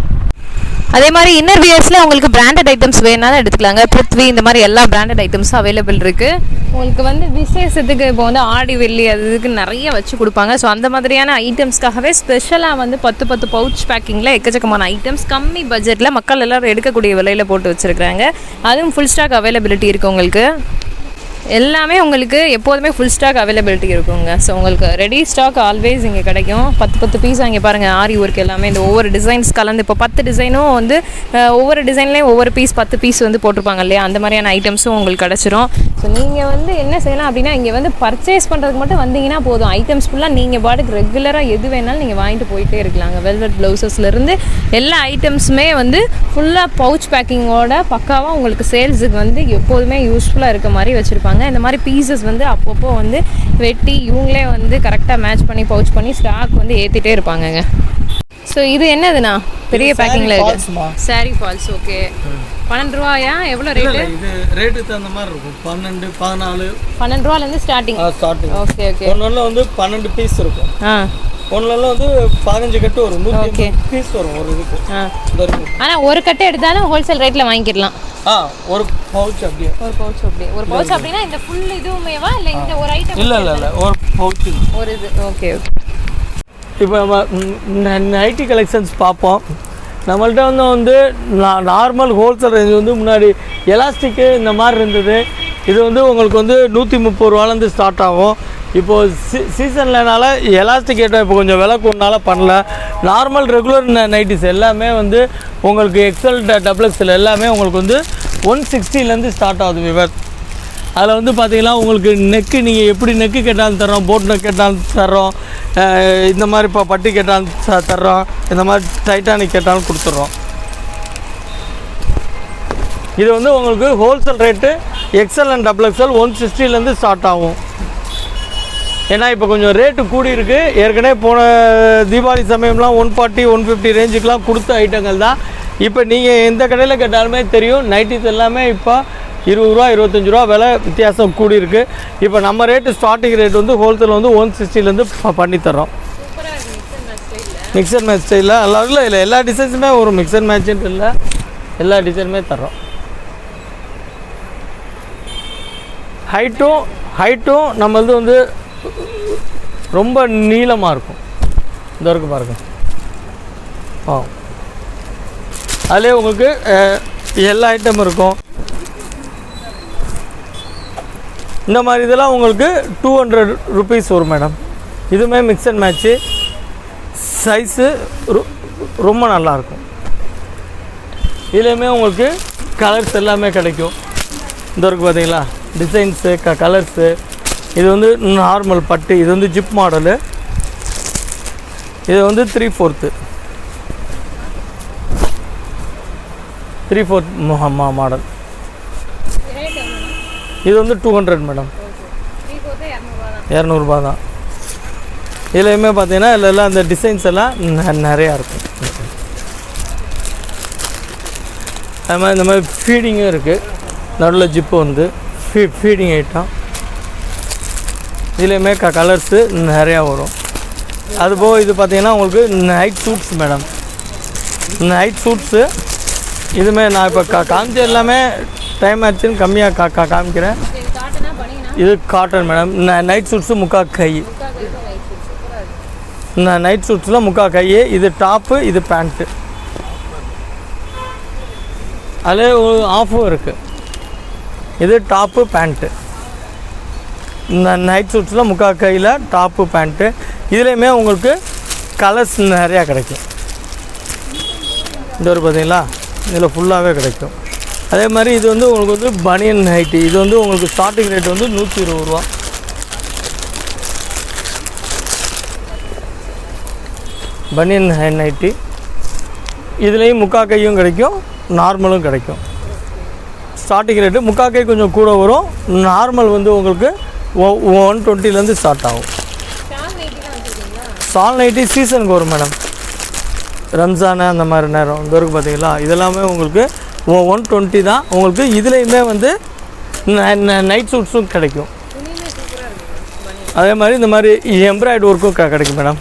அதே மாதிரி இன்னர் வியர்ஸில் உங்களுக்கு பிராண்டட் ஐட்டம்ஸ் வேணாலும் எடுத்துக்கலாங்க. பிருத்வி இந்த மாதிரி எல்லா பிராண்டட் ஐட்டம்ஸும் அவைலபிள் இருக்குது. உங்களுக்கு வந்து விசேஷத்துக்கு இப்போ வந்து ஆடி வெள்ளி அது இதுக்கு நிறைய வச்சு கொடுப்பாங்க. ஸோ அந்த மாதிரியான ஐட்டம்ஸ்க்காகவே ஸ்பெஷலாக வந்து 10 பவுச் பேக்கிங்கில் எக்கச்சக்கமான ஐட்டம்ஸ் கம்மி பட்ஜெட்டில் மக்கள் எல்லோரும் எடுக்கக்கூடிய விலையில் போட்டு வச்சுருக்காங்க. அதுவும் ஃபுல் ஸ்டாக் அவைலபிலிட்டி இருக்குது உங்களுக்கு. எல்லாமே உங்களுக்கு எப்போதுமே ஃபுல் ஸ்டாக் அவைலபிலிட்டி இருக்குங்க. ஸோ உங்களுக்கு ரெடி ஸ்டாக் ஆல்வேஸ் இங்கே கிடைக்கும். 10 பீஸ் இங்கே பாருங்கள். ஆரி ஒர்க் எல்லாமே இந்த ஒவ்வொரு டிசைன்ஸ் கலந்து இப்போ 10 டிசைனும் வந்து ஒவ்வொரு டிசைன்லேயும் ஒவ்வொரு பீஸ் 10 பீஸ் வந்து போட்டிருப்பாங்க இல்லையா, அந்த மாதிரியான ஐட்டம்ஸும் உங்களுக்கு கிடச்சிரும். ஸோ நீங்கள் வந்து என்ன செய்யலாம் அப்படின்னா, இங்கே வந்து பர்ச்சேஸ் பண்ணுறதுக்கு மட்டும் வந்தீங்கன்னா போதும். ஐட்டம்ஸ் ஃபுல்லாக நீங்கள் பாட்டுக்கு ரெகுலராக எது வேணாலும் நீங்கள் வாங்கிட்டு போயிட்டே இருக்கலாங்க. வெல்வெட் ப்ளவுசஸ்லேருந்து எல்லா ஐட்டம்ஸுமே வந்து ஃபுல்லாக பவுச் பேக்கிங்கோட பக்காவாக உங்களுக்கு சேல்ஸுக்கு வந்து எப்போதுமே யூஸ்ஃபுல்லாக இருக்க மாதிரி வச்சுருப்பாங்க. இந்த மாதிரி பீசஸ் வந்து அப்பப்போ வந்து வெட்டி இவங்களே வந்து கரெக்டாக மேட்ச் பண்ணி பவுச் பண்ணி ஸ்டாக் வந்து ஏற்றிட்டே இருப்பாங்கங்க. ஸோ இது என்னதுண்ணா பெரிய பேக்கிங்கில் இருக்கு? Sorry falls. ஓகே, 12 ரூபாயா? எவ்வளோ ரேட்டு? இது ரேட்டுக்கு தகுந்த மாதிரி இருக்கும். 12, 14. 12 ரூபாலேருந்து ஸ்டார்டிங். Okay okay. ஒன்றில் வந்து 12 பீஸ் இருக்கும். ஒன்றில் வந்து 15 கட்டு வரும். 100 பீஸ் வரும் ஒரு இதுக்கு. ஆனால் ஒரு கட்டு எடுத்தாலும் ஹோல்சேல் ரேட்டில் வாங்கிக்கலாம். ஒரு பவுச் அப்படியே. ஒரு பவுச் அப்படியே. ஒரு பவுச் அப்படின்னா இந்த ஃபுல் இதுவுமேவா இல்லை இந்த ஒரு ஐட்டம்? இல்லை ஒரு பவுச் ஒரு இது. Okay okay. இப்போ நைட்டி கலெக்ஷன்ஸ் பார்ப்போம். நம்மள்ட்ட வந்து நார்மல் ஹோல்சேல் ரேஞ்ச் வந்து முன்னாடி எலாஸ்டிக்கு இந்த மாதிரி இருந்தது. இது வந்து உங்களுக்கு வந்து 130 ரூபாலேருந்து ஸ்டார்ட் ஆகும். இப்போது சீசன்லனால எலாஸ்டிக் ஐட்டம் இப்போ கொஞ்சம் விலை கூடனால பண்ணல. நார்மல் ரெகுலர் நைட்டிஸ் எல்லாமே வந்து உங்களுக்கு எக்ஸ்எல், டபுள் எக்ஸ்எல் எல்லாமே உங்களுக்கு வந்து 160லேருந்து ஸ்டார்ட் ஆகுது விவர். அதில் வந்து பார்த்திங்கன்னா உங்களுக்கு நெக்கு நீங்கள் எப்படி நெக்கு கேட்டாலும் தர்றோம், போட் நெக் கேட்டாலும் தர்றோம், இந்த மாதிரி இப்போ பட்டி கேட்டாலும் தர்றோம், இந்த மாதிரி டைட்டானிக் கேட்டாலும் கொடுத்துட்றோம். இது வந்து உங்களுக்கு wholesale rate XL and double XL 160லேருந்து ஸ்டார்ட் ஆகும். ஏன்னா இப்போ கொஞ்சம் ரேட்டு கூடி இருக்குது. ஏற்கனவே போன தீபாவளி சமயம்லாம் 140, 150 ரேஞ்சுக்கெலாம் கொடுத்த ஐட்டங்கள் தான். இப்போ நீங்கள் எந்த கடையில் கேட்டாலுமே தெரியும், நைட்டிஸ் எல்லாமே இப்போ 20 ரூபா, 25 ரூபா விலை வித்தியாசம் கூடி இருக்குது. இப்போ நம்ம ரேட்டு ஸ்டார்டிங் ரேட் வந்து ஹோல்சேல் வந்து 160லேருந்து பண்ணித்தரோம். மிக்ஸ் அண்ட் மேட்ச் ஸ்டைலில் எல்லாம் இல்லை, எல்லா டிசைன்ஸுமே ஒரு மிக்ஸ் அண்ட் மேட்சுன்ட்டு இல்லை, எல்லா டிசைனுமே தர்றோம். ஹைட்டும் நம்மளது வந்து ரொம்ப நீளமாக இருக்கும். இந்த வரைக்கும் பாருங்க. அதிலே உங்களுக்கு எல்லா ஐட்டமும் இருக்கும். இந்த மாதிரி இதெல்லாம் உங்களுக்கு 200 ருபீஸ் வரும் மேடம். இதுவுமே மிக்ஸ் அண்ட் மேட்ச்சு. சைஸு ரொம்ப நல்லாயிருக்கும். இதுலேயுமே உங்களுக்கு கலர்ஸ் எல்லாமே கிடைக்கும். இந்த வரைக்கும் பார்த்தீங்களா, டிசைன்ஸு கலர்ஸு. இது வந்து நார்மல் பட்டு. இது வந்து ஜிப் மாடலு. இது வந்து 3/4 மாடல். இது வந்து 200 மேடம். 200 ரூபா தான். இதுலையுமே பார்த்தீங்கன்னா இதெல்லாம் அந்த டிசைன்ஸ் எல்லாம் நிறையா இருக்கும். அது மாதிரி இந்த மாதிரி ஃபீடிங்கும் இருக்குது. நடுவில் ஜிப்பு வந்து ஃபீடிங் ஐட்டம். இதுலேயுமே கலர்ஸு நிறையா வரும். அதுபோக இது பார்த்தீங்கன்னா உங்களுக்கு night suits madam. Night suits இதுமே நான் இப்போ காமிச்ச எல்லாமே டைம் ஆச்சுன்னு கம்மியாக காமிக்கிறேன். இது காட்டனா பனியனா? இது காட்டன் மேடம். நைட் சூட்ஸு முக்கா கை. நைட் சூட்ஸில் முக்கா கை. இது டாப்பு, இது பேண்ட்டு. அதில் ஒரு ஆஃபும் இருக்குது. இது டாப்பு பேண்ட்டு. நைட் சூட்ஸில் முக்கா கையில் டாப்பு பேண்ட்டு. இதுலேயுமே உங்களுக்கு கலர்ஸ் நிறையா கிடைக்கும். இந்த ஒரு பார்த்தீங்களா, இதில் ஃபுல்லாகவே கிடைக்கும். அதே மாதிரி இது வந்து உங்களுக்கு வந்து பனியன் நைட்டி. இது வந்து உங்களுக்கு ஸ்டார்டிங் ரேட் வந்து 120 ரூபா. பனியன் நைட்டி. இதுலேயும் முக்கா கையும் கிடைக்கும், நார்மலும் கிடைக்கும். ஸ்டார்டிங் ரேட்டு முக்கா கை கொஞ்சம் கூட வரும். நார்மல் வந்து உங்களுக்கு 120லேருந்து ஸ்டார்ட் ஆகும். ஷால் நைட்டி சீசனுக்கு வரும் மேடம். ரம்ஜானு அந்த மாதிரி நேரம் இந்த வரைக்கும் பார்த்தீங்களா, இதெல்லாமே உங்களுக்கு 120 தான். உங்களுக்கு இதுலேயுமே வந்து நைட் சூட்ஸும் கிடைக்கும். அதே மாதிரி இந்த மாதிரி எம்ப்ராய்டு ஒர்க்கும் கிடைக்கும் மேடம்.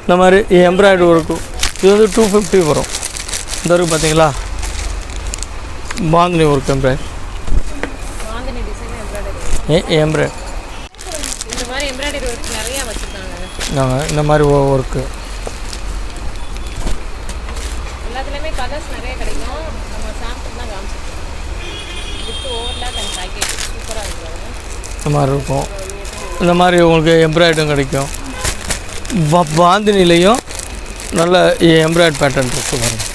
இந்த மாதிரி எம்ப்ராய்டு ஒர்க்கும் இது வந்து 250 வரும். இந்த வரைக்கும் பார்த்தீங்களா, பாந்தினி ஒர்க் எம்ப்ராய்டு. எம்ப்ராய்டு நாங்கள் இந்த மாதிரி ஒர்க்கு எல்லாத்துலேயுமே கலர்ஸ் நிறைய கிடைக்கும். நம்ம சாம்பிள் தான் காமிச்சிருக்கோம். வித் ஓவர்லாக் அண்ட் பேக்கேஜ் சூப்பராக இருக்கும். இந்த மாதிரி இருக்கும். இந்த மாதிரி உங்களுக்கு எம்ப்ராய்டும் கிடைக்கும். பாந்தினிலையும் நல்ல எம்ப்ராய்டு பேட்டர்ன் இருக்குது பாருங்கள்.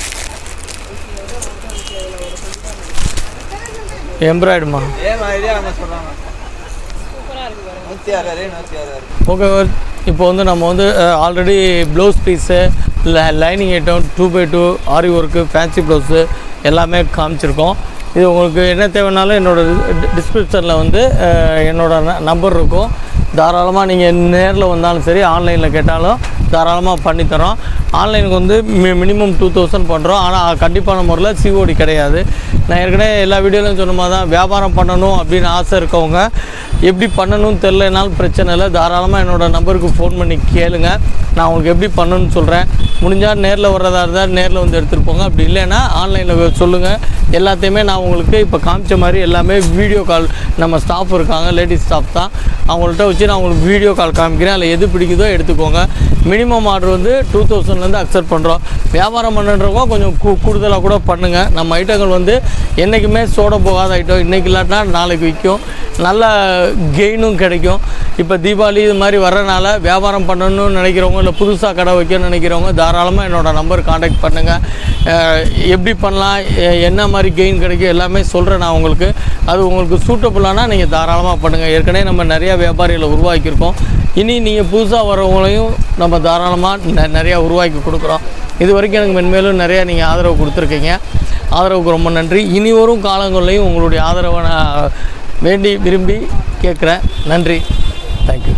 எம்ப்ராய்டுமா ஓகே. இப்போ வந்து நம்ம வந்து already blouse piece, lining item, 2x2 aari work, fancy blouse எல்லாமே காமிச்சிருக்கோம். இது உங்களுக்கு என்ன தேவைனாலும் என்னோடய டிஸ்கிரிப்ஷனில் வந்து என்னோடய நம்பர் இருக்கும். தாராளமாக நீங்கள் நேரில் வந்தாலும் சரி, ஆன்லைனில் கேட்டாலும் தாராளமாக பண்ணித்தரோம். ஆன்லைனுக்கு வந்து மினிமம் 2000 பண்ணுறோம். ஆனால் கண்டிப்பான முறையில் சிஓடி கிடையாது. நான் ஏற்கனவே எல்லா வீடியோலையும் சொன்ன மாதிரி தான், வியாபாரம் பண்ணணும் அப்படின்னு ஆசை இருக்கவங்க எப்படி பண்ணணும்னு தெரிலனாலும் பிரச்சனை இல்லை. தாராளமாக என்னோடய நம்பருக்கு ஃபோன் பண்ணி கேளுங்க, நான் உங்களுக்கு எப்படி பண்ணணும்னு சொல்கிறேன். முடிஞ்சால் நேரில் வர்றதா இருந்தால் நேரில் வந்து எடுத்துகிட்டு போங்க. அப்படி இல்லைன்னா ஆன்லைனில் சொல்லுங்கள். எல்லாத்தையுமே நான் உங்களுக்கு இப்போ காமிச்ச மாதிரி எல்லாமே வீடியோ கால், நம்ம ஸ்டாஃப் இருக்காங்க, லேடிஸ் ஸ்டாஃப் தான், அவங்கள்ட்ட வச்சு நான் உங்களுக்கு வீடியோ கால் காமிக்கிறேன். அதில் எது பிடிக்குதோ எடுத்துக்கோங்க. மினிமம் ஆர்டர் வந்து 2000லேருந்து அக்செப்ட் பண்ணுறோம். வியாபாரம் பண்ணுறவங்க கொஞ்சம் கூடுதலாக கூட பண்ணுங்கள். நம்ம ஐட்டங்கள் வந்து என்றைக்குமே சோட போகாத ஐட்டம். இன்றைக்கி இல்லாட்டினா நாளைக்கு விற்கும், நல்ல கெயினும் கிடைக்கும். இப்போ தீபாவளி இது மாதிரி வர்றனால வியாபாரம் பண்ணணும்னு நினைக்கிறவங்க, இல்லை புதுசாக கடை வைக்கணும்னு நினைக்கிறவங்க தாராளமாக என்னோடய நம்பர் காண்டாக்ட் பண்ணுங்கள். எப்படி பண்ணலாம், என்ன மாதிரி கெயின் கிடைக்கும் எல்லாமே சொல்கிறேன் நான் உங்களுக்கு. அது உங்களுக்கு சூட்டபுளானால் நீங்கள் தாராளமாக பண்ணுங்கள். ஏற்கனவே நம்ம நிறையா வியாபாரிகளை உருவாக்கியிருக்கோம். இனி நீங்கள் புதுசாக வரவங்களையும் நம்ம தாராளமாக நிறையா உருவாக்கி கொடுக்குறோம். இது வரைக்கும் எனக்கு மென்மேலும் நிறையா நீங்கள் ஆதரவு கொடுத்துருக்கீங்க. ஆதரவுக்கு ரொம்ப நன்றி. இனி வரும் காலங்கள்லையும் உங்களுடைய ஆதரவை நான் வேண்டி விரும்பி கேட்குறேன். நன்றி. தேங்க்யூ.